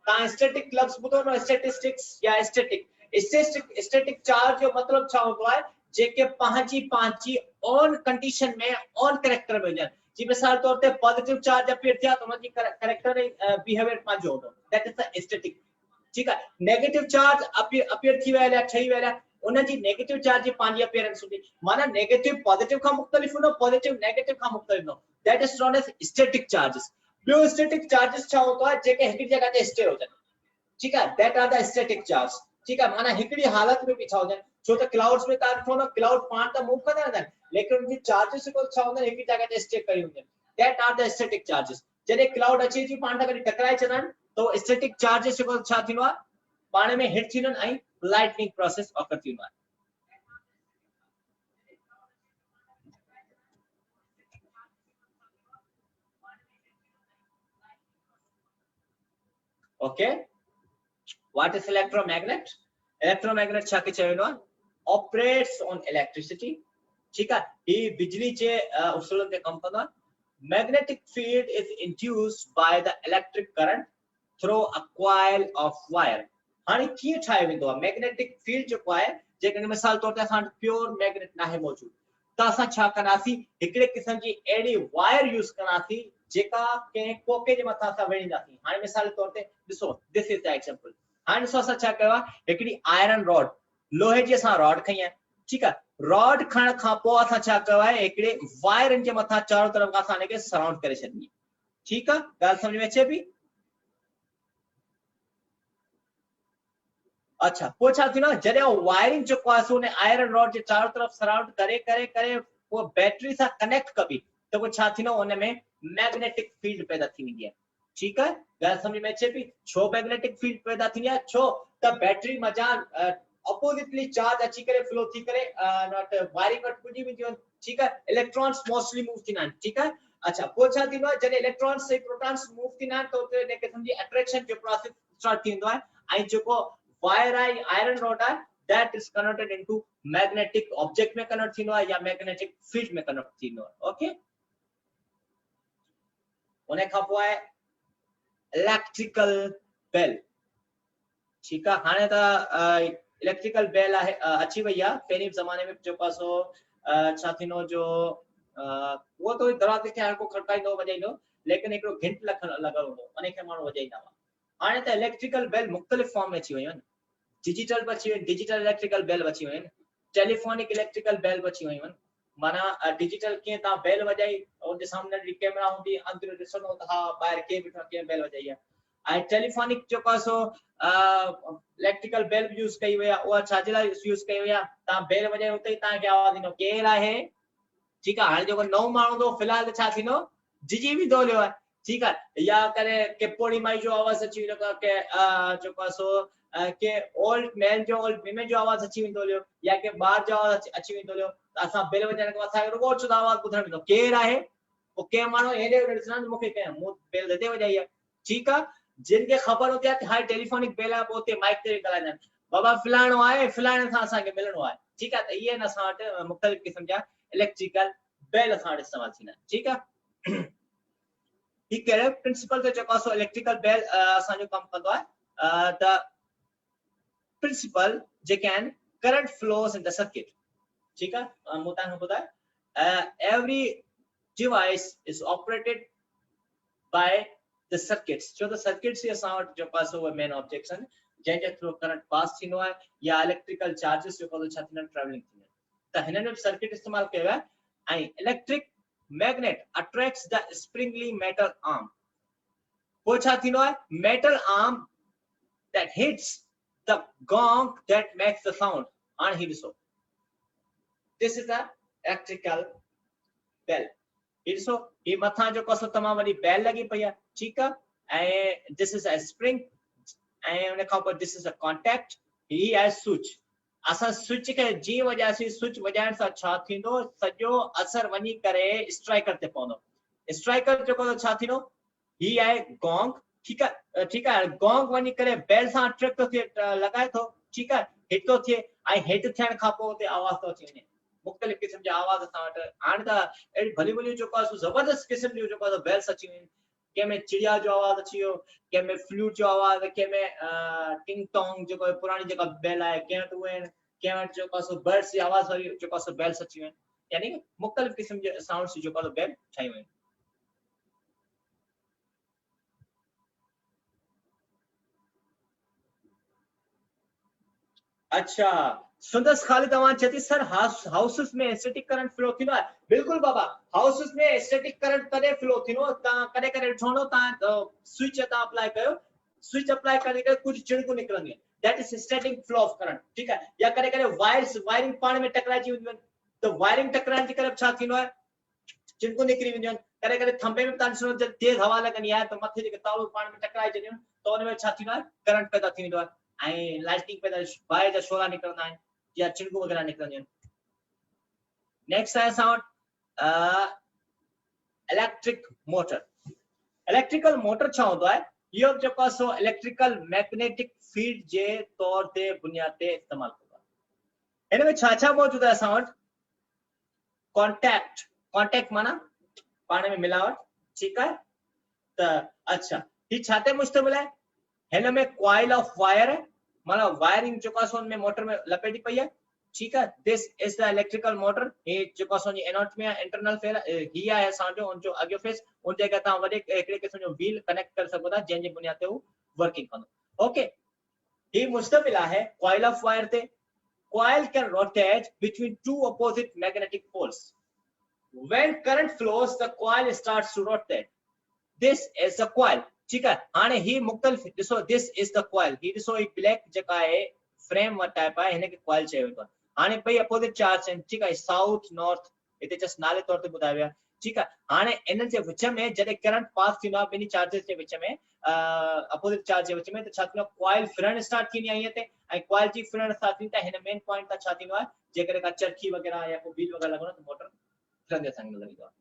तव्हां स्टैटिक लफ्ज़ ॿुधो न, स्टैटिस्टिक्स या स्टैटिक चार्ज जो मतलब छा होंदो आहे, जेके पंहिंजी ऑन कंडीशन में ऑन कैरेक्टर में हुजनि। जी मिसाल तौर ते पॉजिटिव चार्ज अपीयर थिया तो उनजी कैरेक्टर बिहेवियर पंहिंजो हूंदो, दैट इज द स्टैटिक। ठीक है, नेगेटिव चार्ज अपीयर थी विया या ठही विया, उनजी नेगेटिव चार्ज जी पंहिंजी अपीयरेंस हूंदी, माना नेगेटिव पॉजिटिव खां मुख़्तलिफ़ हूंदो, पॉजिटिव नेगेटिव खां मुख़्तलिफ़ हूंदो, that is known as static charges. ॿियो स्टैटिक चार्जेस छा हूंदो आहे, जेके हिकड़ी जगह ते स्टे हुजनि। ठीक है, that are the static charge. ठीक है, माना हिकड़ी हालत में भी छा हुजनि, छो त क्लाउड्स में तव्हां ॾिठो न, क्लाउड पाण त मूव कंदा रहंदा आहिनि, लेकिन उनजी चार्जेस को छा हुंदा, हिकड़ी जगह ते स्टे करी हुंदा, that are the static charges. जॾहिं क्लाउड अचे थी पाण सां गॾु टकराए छॾंदा आहिनि, तो स्टैटिक चार्जेस को छा थींदो आहे, पाण में हिट थींदा आहिनि ऐं लाइटनिंग प्रोसेस ऑकर थींदो आहे। Okay, what is electromagnet. Electromagnet छा के चयो आहे, ऑपरेट्स ऑन इलेक्ट्रिसिटी। ठीक है, ये बिजली जे उसूलन ते कम कंदो आहे। Magnetic field is induced by the electric current through a coil of wire. हाणे कीअं ठाहियो वेंदो आहे मैग्नेटिक फील्ड जेको आहे, जेकॾहिं मिसाल तौर ते असां प्योर मैग्नेट नाहे मौजूद, त असां छा कंदासीं, हिकिड़े क़िस्म जी अहिड़ी वायर यूज़ कंदासीं जेका कंहिं कोके जे मथां असां विझंदासीं। हाणे मिसाल तौर ते ॾिसो, दिस इज द एग्जांपल। हाणे ॾिसो असां छा कयो आहे, हिकिड़ी आयरन रॉड, लोहे जी असां रॉड खई आहे। ठीक है, रॉड खणण खां पोइ असां छा कयो आहे, हिकिड़े वायरनि जे मथां चारों तरफ़ असां हिनखे सराउंड करे छॾी। ठीक आहे, ॻाल्हि सम्झ में अचे पई। अच्छा, पोइ छा थींदो, जॾहिं वायरिंग जेको आहे सो आयरन रॉड जे चारों तरफ़ सराउंड करे करे करे पोइ बैटरी सां कनेक्ट कबी, त पोइ छा थींदो, उन में मैग्नेटिक फील्ड पैदा थी वेंदी आहे। ठीक है, ॻाल्हि सम्झ में अचे पई। छो मैग्नेटिक फील्ड पैदा थींदी आहे, छो त बैटरी मजा अपोजिटली चार्ज अची करे फ्लो थी करे वायरिंग वटि पुॼी वेंदियूं आहिनि। ठीक है, इलेक्ट्रॉन्स मोस्टली मूव थींदा आहिनि। ठीक है, अच्छा पोइ छा थींदो आहे, जॾहिं इलेक्ट्रॉन्स ऐं प्रोटॉन्स मूव थींदा आहिनि, त उते क़िस्म जी अट्रैक्शन जो प्रोसेस स्टार्ट थींदो आहे, ऐं जेको वायर आहे, आयरन रॉड आहे, that is converted into magnetic object में कन्वर्ट थींदो आहे या मैग्नेटिक फील्ड में कन्वर्ट थींदो आहे। ओके, उन खां पोइ आहे इलेक्ट्रिकल बेल। ठीक है, हाणे त इलेक्ट्रिकल बेल आहे अची वई आहे। पहिरीं ज़माने में जेको आहे सो छा थींदो, जो वो तो दरवाजे खे हर को खड़काईंदो वॼाईंदो, लेकिन हिकिड़ो घंट लॻल हूंदो, उन खे माण्हू वॼाईंदा हुआ। हाणे त इलेक्ट्रिकल बेल मुख़्तलिफ़ फॉर्म में अची वयूं आहिनि, डिजिटल बि अची वयूं, डिजिटल इलेक्ट्रिकल बेल अची वयूं आहिनि, टेलीफोनिक इलेक्ट्रिकल बेल अची वयूं आहिनि। माना डिजिटल कीअं तव्हां बेल वॼाई, उनजे सामने कैमरा हूंदी, अंदरि ॾिसंदो त हा ॿाहिरि केरु बीठो आहे, कीअं बेल वॼाई आहे। ऐं टेलीफोनिक जेको आहे सो इलेक्ट्रिकल बेल यूज़ कई वई आहे, उहा छाजे लाइ यूज़ कई वई आहे, तव्हां बेल वॼाई उते ई तव्हांखे आवाज़ ईंदो, केरु आहे, ठीक है। हाणे जेको नओं माण्हू तो फिलहाल छा थींदो जिजी भी थो लियो आहे, ठीक है, या करे के पोड़ी माई जो आवाज अची वेंदो के जेको सो के ओल्ड मैन जो ओल्ड वीमेन जो आवाज अची वेंदो लियो, या के ॿार जो आवाज अची वेंदो लियो, असां बेल वॼाइण खां असांखे रुॻो ओचितो आवाज ॿुधण वेंदो केरु आहे, वो के माण्हू हेॾे होॾे ॾिसंदा मूंखे कंहिं मूं बेल हिते वॼाई आहे, ठीक आहे। जिन खे ख़बर हूंदी आहे कि हाणे टेलीफोनिक बेल आहे पोइ उते माइक ते ॻाल्हाईंदा आहिनि, बाबा फलाणो आहे फलाणे सां असांखे मिलणो आहे, ठीक आहे। त इहे न असां वटि मुख़्तलिफ़ क़िस्म जा इलेक्ट्रिकल बेल असां वटि इस्तेमालु थींदा आहिनि, ठीक आहे। ही कहिड़े प्रिंसिपल ते जेको आहे इलेक्ट्रिकल बेल असांजो कमु कंदो आहे, द प्रिंसिपल जेके आहिनि current flows in the circuit, ठीक आहे। मूं तव्हांखे ॿुधायो every device is operated by the circuits, छो त सर्किट्स ही असां वटि जेको आहे उहे मेन ऑब्जेक्ट्स आहिनि जंहिंजे थ्रू करंट पास थींदो आहे या इलेक्ट्रिकल चार्जिस जेको छा थींदा आहिनि ट्रेवलिंग थींदा आहिनि, त हिन में सर्किट इस्तेमालु कयो आहे। ऐं electric magnet attracts the Sprüngli metal arm, पोइ छा थींदो आहे metal arm that hits the gong that makes the sound, and he so this is the electrical bell, he so he matha jo koso tamam wadi bell lagi paya, ठीक है। and this is a spring and one का this is a contact, he has switch, असा switch के जी वजह से switch वजाइण सां छा थींदो सॼो असर वञी करे स्ट्राइकर ते पवंदो, स्ट्राइकर जेको छा थींदो ही आहे गोंग, ठीक है, ठीक है। गोंग वञी करे बेल सां अट्रैक्ट थो थिए लॻाए थो, ठीक है, हिट थो थिए ऐं हिट थियण खां पोइ उते आवाज़ थो अची वञे, मुख़्तलिफ़ क़िस्म जा आवाज़ असां वटि हाणे त अहिड़ी भली भली जेको आहे ज़बरदस्त क़िस्म जो जेको आहे बेल्स अची वियूं, कंहिंमें चिड़िया जो आवाज़ अची वियो, कंहिंमें फ्लूट जो आवाज़, कंहिंमें टिंग टोंग जेको पुराणी जेका बेल आहे कंहिं वटि उहे आहिनि, कंहिं वटि जेको आहे बर्ड्स जी आवाज़ वारी जेको आहे बेल्स अची वियूं आहिनि, यानी मुख़्तलिफ़ क़िस्म जे साउंड्स जेको आहे बेल ठाहियूं आहिनि। अच्छा सुंदस खाली तव्हां चती सर हाउसेस में स्टैटिक करंट फ्लो थींदो आहे, बिल्कुल बाबा हाउसेस में स्टैटिक करंट तॾहिं फ्लो थींदो तव्हां कॾहिं कॾहिं ॾिठो तव्हां स्विच तव्हां अप्लाई कयो, स्विच अप्लाई करे करे कुछ चिणकू निकरंदियूं आहिनि, that is static flow of current, ठीक है। या कॾहिं कॾहिं वायरिंग पाण में टकराइजी वेंदियूं आहिनि, त वायरिंग टकराइण जे करे छा थींदो आहे चिणकू निकिरी वेंदियूं आहिनि, कॾहिं कॾहिं थंभे में तव्हां ॾिसो तेज़ हवा लॻंदी आहे त मथे जेके तारूं पाण में टकराइजंदियूं आहिनि त उन में छा थींदो आहे करंट पैदा थी वेंदो आहे ऐं लाइटनिंग पैदा बाहि जा शोला निकिरंदा आहिनि या चिणकू वग़ैरह निकिरंदियूं आहिनि। नेक्स्ट आहे असां वटि इलेक्ट्रिक मोटर। इलेक्ट्रिकल मोटर छा हूंदो आहे, इहो जेको आहे सो इलेक्ट्रिकल मैग्नेटिक फील्ड जे तौर ते बुनियाद ते इस्तेमालु कंदो आहे। हिन में छा छा मौजूदु आहे असां वटि कॉन्टैक्ट, कॉन्टैक्ट माना पाण में मिलावट, ठीक है। त अच्छा ही छाते मुश्तमिल है, हिन में कॉइल ऑफ वायर है, माना वायरिंग जेको आहे में मोटर में लपेटी पई है, ठीक है। This is the electrical motor, हे जेको आहे एनोड में इंटरनल फेयर ही आहे असांजो उन जो अॻियो फेस, उन जगह तव्हां वॾे हिकिड़े क़िस्म जो व्हील कनेक्ट करे सघो था जंहिंजे बुनियाद ते हू वर्किंग कंदो। ओके ही मुश्तमिल आहे कॉइल ऑफ वायर ते। Coil can rotate between two opposite magnetic poles. When current flows, the coil starts to rotate. This is the coil. ठीक है। हाने ही मुख्तलिफ ॾिसो this is the coil, ही ॾिसो ही ब्लैक जेका आहे फ्रेम व टाइप आहे हिन खे coil चयो वेंदो आहे। हाने ॿई अपोजिट चार्ज आहिनि, ठीक आहे, साउथ नॉर्थ हिते जस्ट नाले तौर ते ॿुधायो वियो आहे, ठीक आहे। हाने इन्हनि जे विच में जॾहिं करंट पास थींदो आहे ॿिन्ही चार्जिस जे विच में अपोजिट चार्ज जे विच में त छा थींदो आहे कॉइल फिरण स्टार्ट थींदी आहे ईअं ते, ऐं कॉइल जी फिरण स्टार्ट थींदी त हिन मेन पॉइंट ते छा थींदो आहे जेकॾहिं का चरखी वग़ैरह या को व्हील वग़ैरह लॻो न त मोटर फिरंदे असांखे नज़र ईंदो आहे।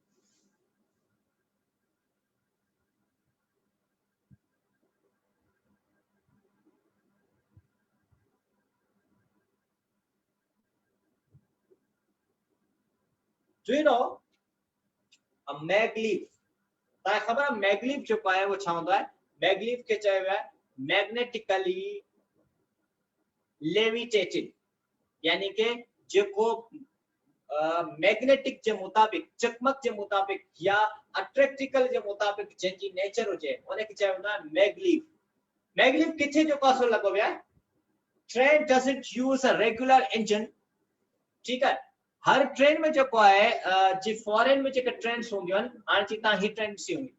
Do you know a magleaf? तव्हां ख़बर आहे मैगलीफ जेको आहे उहो छा हूंदो आहे, मैगलीफ खे चयो वियो आहे मैग्नेटिकली लेविटेटेड, यानी कि जेको मैग्नेटिक जे मुताबिक चकमक जे मुताबिक या अट्रैक्टिकल जे मुताबिक जंहिंजी नेचर हुजे उनखे चयो वेंदो आहे मैगलीफ। मैगलीफ किथे जेको आहे सो लॻो वियो आहे, train doesn't use a regular engine, ठीक है। हर ट्रेन में जेको आहे जी फॉरेन में जेके ट्रेन्स हूंदियूं आहिनि, हाणे जी तव्हां ही ट्रेन ॾिसी हूंदी,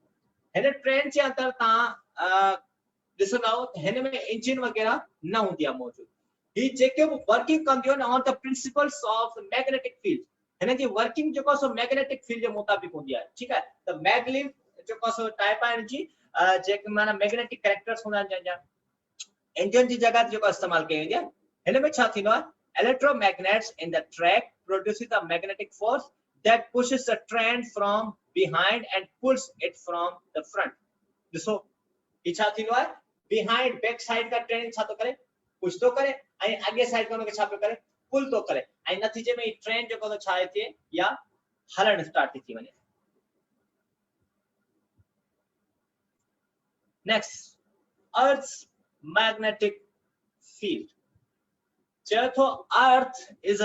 हिन ट्रेन जे अंदरि तव्हां ॾिसंदा त हिन में इंजन वग़ैरह न हूंदी आहे मौजूदु, ही जेके बि वर्किंग कंदियूं आहिनि on the principles of magnetic field, हिन जी वर्किंग जो सो मैग्नेटिक फील्ड जे मुताबिक होंदी है, ठीक है। त मैगलीव जो सो टाइप आहिनि जी जेके माना मैग्नेटिक कैरेक्टर्स हूंदा आहिनि जंहिंजा इंजन जी जगह जो इस्तेमाल कई वेंदी आहे। हिन में छा थींदो आहे, electromagnets in the track produces a magnetic force that pushes the train from behind and pulls it from the front. ॾिसो ही छा थींदो आहे, behind बैक साइड का ट्रेन छा तो करे, पुश तो करे ऐं अॻे साइड का उनखे छा पियो करे, पुल तो करे ऐं नतीजे में ही ट्रेन जो को छा थिए या हलण स्टार्ट थी वञे। Next, Earth's magnetic field. So Earth is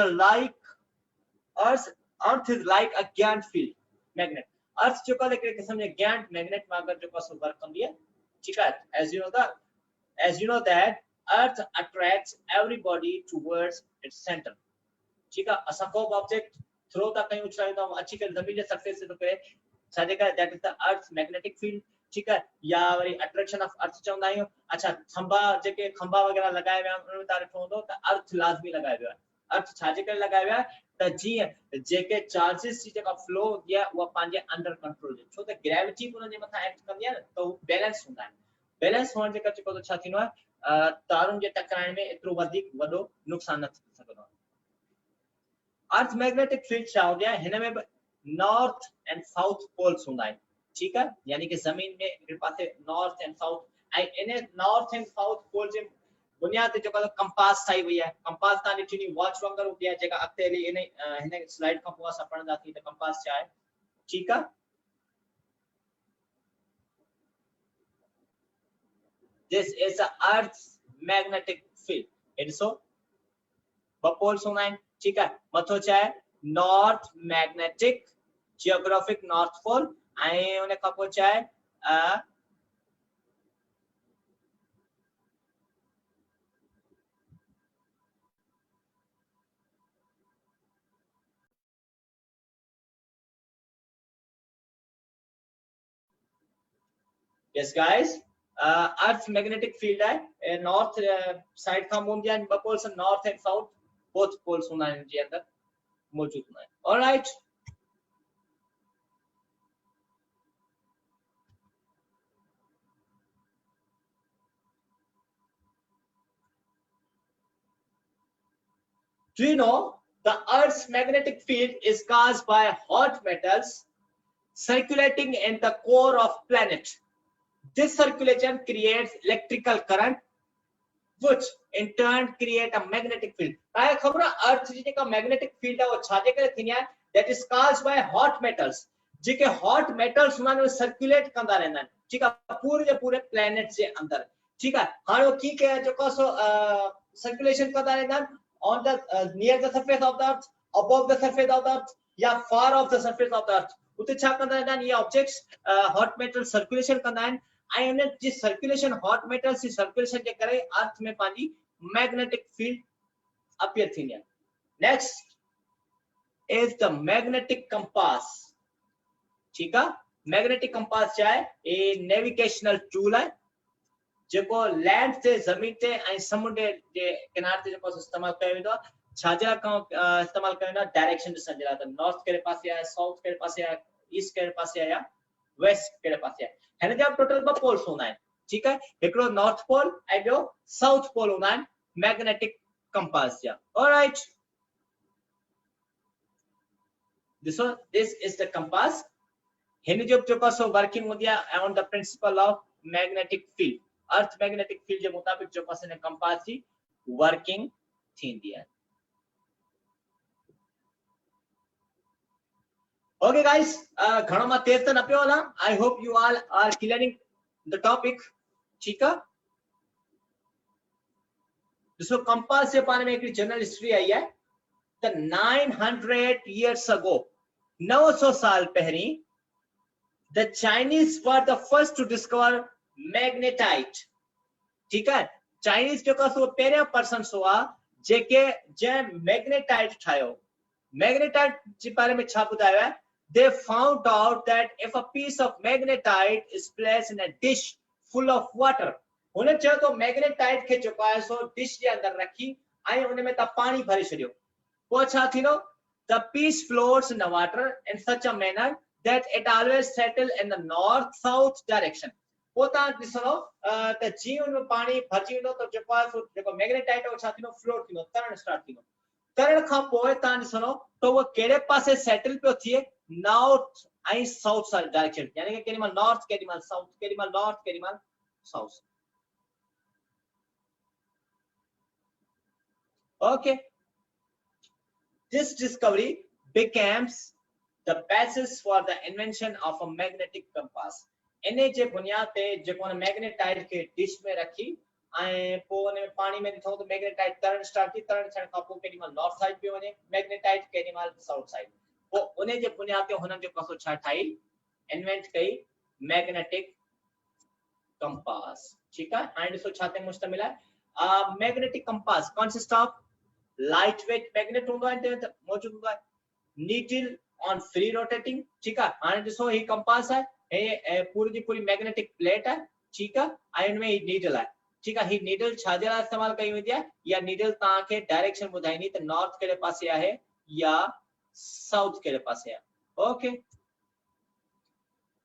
like a giant field magnet. Earth जो का लेकर किस्म में giant magnet में अगर जो का सो वर्क कर दिया, ठीक है। As you know that Earth attracts everybody towards its center. ठीक है, असां को ऑब्जेक्ट थ्रो था कहीं उछाई तो अच्छी कर जमीन के सरफेस से तो करे सादे का that is the Earth's magnetic field, ठीक है। या वरी अट्रैक्शन ऑफ अर्थ चवंदा आहियूं। अच्छा, खंबा जेके खंबा वगैरह लगाए विया उन में तारे ठोंदो त अर्थ लाज़मी लगाए वियो आहे। अर्थ छा जे करे लगाए वियो आहे त जीअं जेके चार्जेस जी जेका फ्लो होंदी आहे उहा पंहिंजे अंडर कंट्रोल हुजे, छो त ग्रेविटी उन जे मथां एक्ट कंदी आहे न, त उहो बैलेंस हूंदा आहिनि। बैलेंस हुअण जे करे जेको छा थींदो आहे, तारुनि जे टकराइण में एतिरो वधीक वॾो नुक़सान न थी सघंदो आहे। अर्थ मैग्नेटिक फील्ड छा हूंदी आहे, हिन में नॉर्थ एंड साउथ पोल्स हूंदा आहिनि, ठीक है। यानी कि जमीन में एक पासे नॉर्थ एंड साउथ ऐं इन नॉर्थ एंड साउथ पोल जे बुनियाद ते जेको कंपास ठाही वई आहे। कंपास तां ॾिठी वॉच वांगुरु हूंदी आहे जेका अॻिते हली हिन स्लाइड खां पोइ असां पढ़ंदासीं त कंपास छा आहे, ठीक आहे। This is the Earth's magnetic field. ॾिसो ॿ पोल्स हूंदा आहिनि, ठीक है। मथो छा आहे, north magnetic geographic north pole ऐं उन खां पोइ छा आहे, yes guys, Earth's magnetic field है नॉर्थ साइड खां हूंदी आहिनि ॿ poles, north and south both poles हूंदा आहिनि जे अंदर मौजूद हूंदा आहिनि। Alright, do you know the Earth's magnetic field is caused by hot metals circulating in the core of planet. This circulation creates electrical current which in turn create a magnetic field. काय खबर अर्थ जी का magnetic field है वो छाजे करे थींदी आहे, that is caused by hot metals. JK hot metals हुननि में सर्कुलेट कंदा रहंदा आहिनि, ठीक आहे, पूरे जे पूरे प्लेनेट जे अंदर, ठीक आहे। हाणे की कहे जेको सो सर्कुलेशन कंदा रहंदा आहिनि on the near the surface of the earth, above the surface of the earth या far off the surface of the earth, उते छा कंदा रहंदा आहिनि ये ऑब्जेक्ट्स हॉट मेटल सर्कुलेशन कंदा आहिनि ऐं उन जी सर्कुलेशन हॉट मेटल्स जी सर्कुलेशन जे करे अर्थ में पंहिंजी मैग्नेटिक फील्ड अपीयर थींदी आहे। Next is the magnetic compass, ठीक आहे। मैग्नेटिक कंपास छा आहे, ए नेविगेशनल टूल आहे जेको लैंड ते ज़मीन ते ऐं समुंड जे किनारे ते जेको इस्तेमाल कयो वेंदो आहे। छाजे लाइ इस्तेमाल कयो वेंदो आहे, डायरेक्शन ॾिसण जे लाइ, त नॉर्थ कहिड़े पासे आहे, साउथ कहिड़े पासे आहे, ईस्ट कहिड़े पासे आहे या वेस्ट कहिड़े पासे आहे। हिन जा टोटल ॿ पोल्स हूंदा आहिनि, ठीक आहे, हिकिड़ो नॉर्थ पोल ऐं ॿियो साउथ पोल हूंदा आहिनि मैग्नेटिक कंपास जा। ऑलराइट, ॾिसो दिस इज द कंपास। हिन जो जेको सो वर्किंग हूंदी आहे on the principle of magnetic field. Earth magnetic field के मुताबिक जो पास ने कंपास की वर्किंग थींदी है। ओके गाइस, घणो मां तेज त न पियो हलां। I hope you all are clearing the topic, ठीक है। ॾिसो कंपास जे बारे में एक जनरल हिस्ट्री आई है त 900 years ago, 900 साल पहिरीं, the Chinese were the first to discover magnetite, ठीक है। चाइनीज जो का सो पहिरियां पर्सन्स हुआ जेके जंहिं मैग्नेटाइट ठाहियो। मैग्नेटाइट जे बारे में छा ॿुधायो आहे, they found out that if a piece of magnetite is placed in a dish full of water, हुन चयो तो मैग्नेटाइट खे जेको आहे सो डिश जे अंदर रखी ऐं उन में त पाणी भरे छॾियो, पोइ छा थींदो, the piece floats in the water in such a manner that it always settle in the north south direction. पोता दिसनो त जीवन में पानी भरजी वेंदो त जेको आहे सो जेको मैग्नेटाइट हो छा थींदो फ्लोट थींदो तरण स्टार्ट थींदो तरण खां पोइ तव्हां ॾिसंदो त उहो कहिड़े पासे सेटल पियो थिए नॉर्थ ऐं साउथ साइड डायरेक्शन यानी कि केॾी महिल नॉर्थ केॾी महिल साउथ केॾी महिल नॉर्थ केॾी महिल south okay This discovery becomes the basis for the invention of a magnetic compass. इन जे बुनियाद ते जेको मैग्नेटाइट के डिश में रखी ऐं पोइ उन में पानी में ॾिठो त मैग्नेटाइट तरण स्टार्ट थी तरण थियण खां पोइ केॾी महिल नॉर्थ साइड पियो वञे मैग्नेटाइट केॾी महिल साउथ साइड पोइ उन जे बुनियाद ते हुननि जो कसो छा ठाही इन्वेंट कई मैग्नेटिक कंपास ठीक है हाणे ॾिसो छा ते मुश्तमिल आहे magnetic compass consist of lightweight magnet होगा है मौजूद होगा नीडल ऑन फ्री रोटेटिंग ठीक है हाने ॾिसो ही कंपास है हे पूरी जी पूरी मैग्नेटिक प्लेट है ठीक है आयन में ही नीडल है ठीक है ही नीडल छाजे लाइ इस्तेमाल कई वेंदी आहे या नीडल तां के डायरेक्शन बुधाईंदी त नॉर्थ केड़े पासे आहे या साउथ केड़े पासे आहे ओके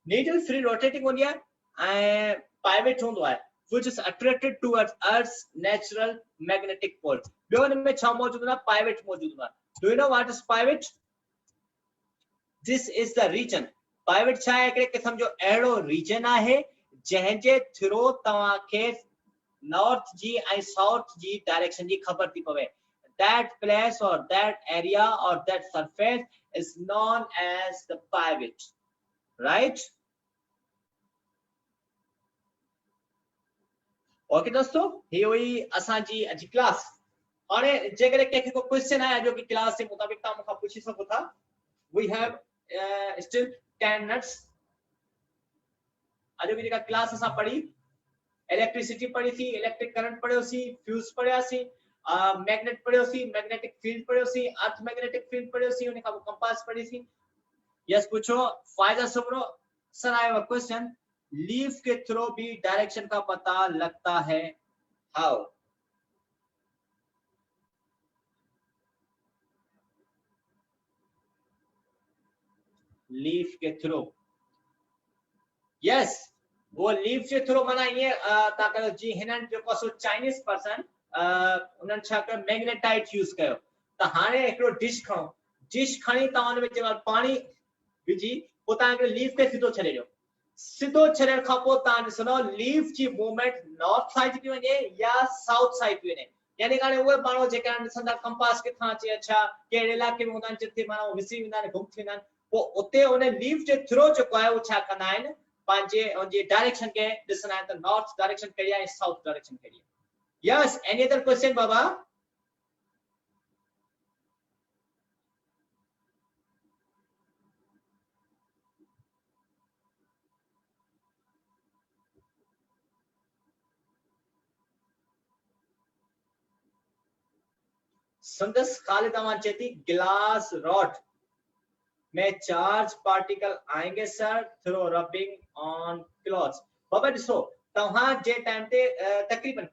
नीडल फ्री रोटेटिंग होंदी आहे ऐं पाइवेट होंदो आहे which is attracted towards Earth's natural magnetic pole. ॿियो हिन में छा मौजूद आहे पाइवेट मौजूद आहे Do you know what is pivot? This is the region. Pivot छा आहे हिकिड़े क़िस्म जो अहिड़ो रीजन आहे जंहिं जे थ्रू तव्हां खे नॉर्थ जी ऐं साउथ जी डायरेक्शन जी ख़बर थी पवे That place or that area or that surface is known as the pivot. Right? Okay दोस्तों ये हुई असां जी अॼु क्लास हाणे जेकॾहिं कंहिंखे को क्वेश्चन आहे जो कि क्लास जे मुताबिक़ तव्हां मूंखां पुछी सघो था वी हैव स्टिल 10 मिनट्स अॼु की जेका क्लास असां पढ़ी इलेक्ट्रिसिटी पढ़ी थी इलेक्ट्रिक करंट पढ़ियोसीं फ्यूज पढ़ियासीं मैग्नेट पढ़ियोसीं मैग्नेटिक फील्ड पढ़ियोसीं अर्थ मैग्नेटिक फील्ड पढ़ियोसीं उन खां पोइ कंपास पढ़ीसीं यस पूछो फायदा Soomro sir I have a question leaf के थ्रू भी डायरेक्शन का पता लगता है हाउ लीफ के थ्रू यस वो लीफ के थ्रू माना ये ताकि जी हिनन जो कसो चाइनीज पर्सन उनन छा कर मैग्नेटाइट यूज कयो त हाने एकड़ो डिश खणो डिश खणी ता उन में जे पानी विझी पोता के लीफ के सीधो छड़े ॾियो सीधो छड़ण खां पोइ तव्हां ॾिसंदो लीफ जी मूवमेंट नॉर्थ साइड थी वञे या साउथ साइड थी वञे यानी हाणे उहे माण्हू जेके ॾिसंदा कंपास किथां अचे अच्छा कहिड़े इलाइक़े में हूंदा आहिनि जिथे माण्हू विसरी वेंदा आहिनि गुम थी वेंदा आहिनि पोइ उते उन लीफ जे थ्रू जेको आहे उहो छा कंदा आहिनि पंहिंजे उनजी डायरेक्शन खे ॾिसंदा आहिनि त नॉर्थ डायरेक्शन कहिड़ी आहे ऐं साउथ डायरेक्शन कहिड़ी आहे यस एनी अदर क्वेश्चन बाबा संदस खालिद अमान चेती ग्लास रॉड में चार्ज पार्टिकल आएंगे sir through rubbing on clothes बाबा ॾिसो तव्हां जे टाइम ते तकरीबन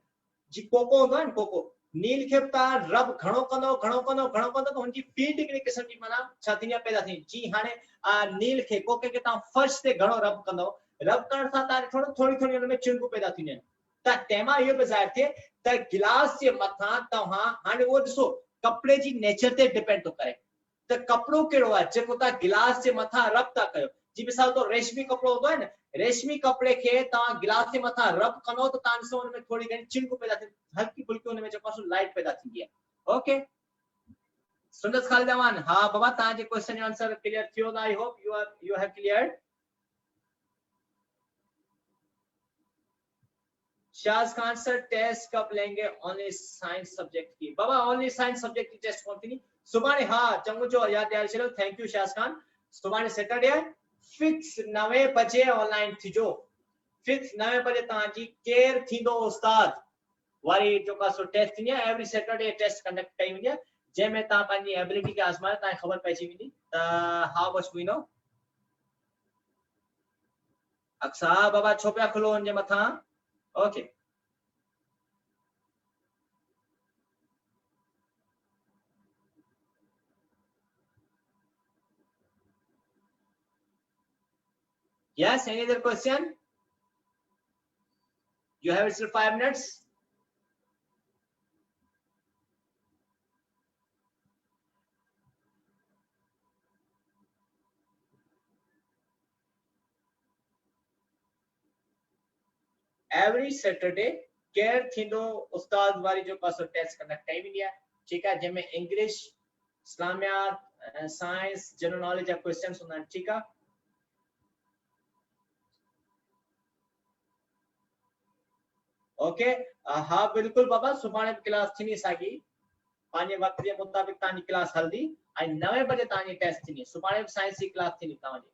जी कोको होंदो आहे कोको नील खे तव्हां रब घणो कंदो त हुनजी फील्ड हिकिड़ी क़िस्म जी माना छा थींदी आहे पैदा थींदी जी हाणे नील खे कोके खे तव्हां फर्श ते घणो रब कंदो रब करण सां तव्हां ॾिठो थोड़ी थोड़ी हुन में चिंगू पैदा थींदियूं आहिनि त तंहिंमां इहो बि ज़ाहिर थिए त गिलास जे मथां तव्हां हाणे उहो ॾिसो कपिड़े जी नेचर ते डिपेंड थो करे त कपिड़ो कहिड़ो आहे जेको तव्हां गिलास जे मथां रब था कयो जी मिसाल तौर रेशमी कपिड़ो हूंदो आहे न रेशमी कपिड़े खे तव्हां गिलास जे मथां रब कंदो त तव्हां ॾिसो हुन में थोरी घणी चिंक पैदा थींदी हल्की फुल्की हुन में जेको आहे लाइट पैदा थींदी आहे ओके सुंदर खालिद अमान हा बाबा तव्हांजे क्वेश्चन जो आंसर क्लियर थियो न I hope you have cleared Shaz Khan sir test कब लेंगे ओनली साइंस सब्जेक्ट की बाबा ओनली साइंस सब्जेक्ट की टेस्ट कौन थी सुभाणे हा चङो जो याद ॾियारे छॾियो थैंक यू शाज खान सुभाणे सैटरडे फिक्स 9 बजे ऑनलाइन थिजो फिक्स 9 बजे तव्हांजी केर थींदो उस्ताद वारी जेका सो टेस्ट थींदी आहे एवरी सैटरडे टेस्ट कंडक्ट कई वेंदी आहे जंहिंमें तव्हां पंहिंजी एबिलिटी खे आज़मायो तव्हांखे ख़बर पइजी वेंदी त how much we know Aqsa बाबा छो पिया खुलो हुनजे मथां okay Yes, any other question? You have still 5 minutes. Every Saturday care थींदो उस्ताद वारी जो पासो टेस्ट कंडक्ट कई वेंदी आहे, ठीक है, जंहिंमें इंग्लिश, इस्लामियात, साइंस, जनरल नॉलेज जा क्वेश्चंस हूंदा आहिनि, ठीक आहे। ओके, हाँ बिल्कुल बाबा, सुभाणे क्लास थींदी साॻी पंहिंजे वक्त जे मुताबिक़ तव्हांजी क्लास हलंदी ऐं 9 बजे तव्हांजी टेस्ट थींदी, सुभाणे बि साइंस जी क्लास थींदी तव्हांजी।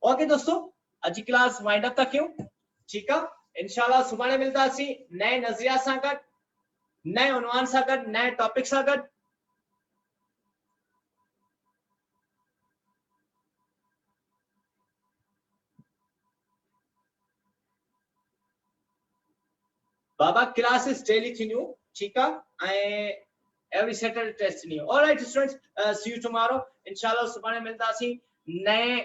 ओके दोस्तों, अॼु जी क्लास वाइंड अप था कयूं, ठीक आहे। इंशाल्लाह सुभाणे मिलंदासीं नए नज़रिया सां गॾु, नए उनवान सां गॾु, नए टॉपिक सां गॾु। बाबा क्लासेस डेली थींदियूं, ठीक आहे, ऐं एवरी सैटरडे टेस्ट थींदियूं। Alright students, see you tomorrow. इंशाल्लाह सुभाणे मिलंदासीं नए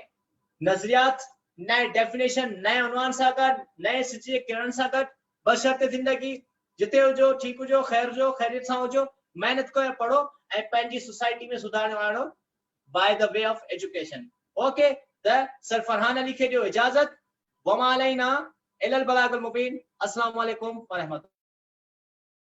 नज़रियात, नए डेफिनेशन, नए उनवान सां गॾु, नए सिज जे किरण सां गॾु। बशर्ते ज़िंदगी जिते हुजो, ठीक हुजो, ख़ैर हुजो, ख़ैरियत सां हुजो, मेहनत कयो, पढ़ो ऐं पंहिंजी सोसाइटी में सुधारण वारो by the way of education. Okay, त सर फरहान अली खे ॾियो इजाज़त। वमा अलैना इल्लल बलागुल मुबीन। अस्सलामु अलैकुम व रहमतुल्लाह।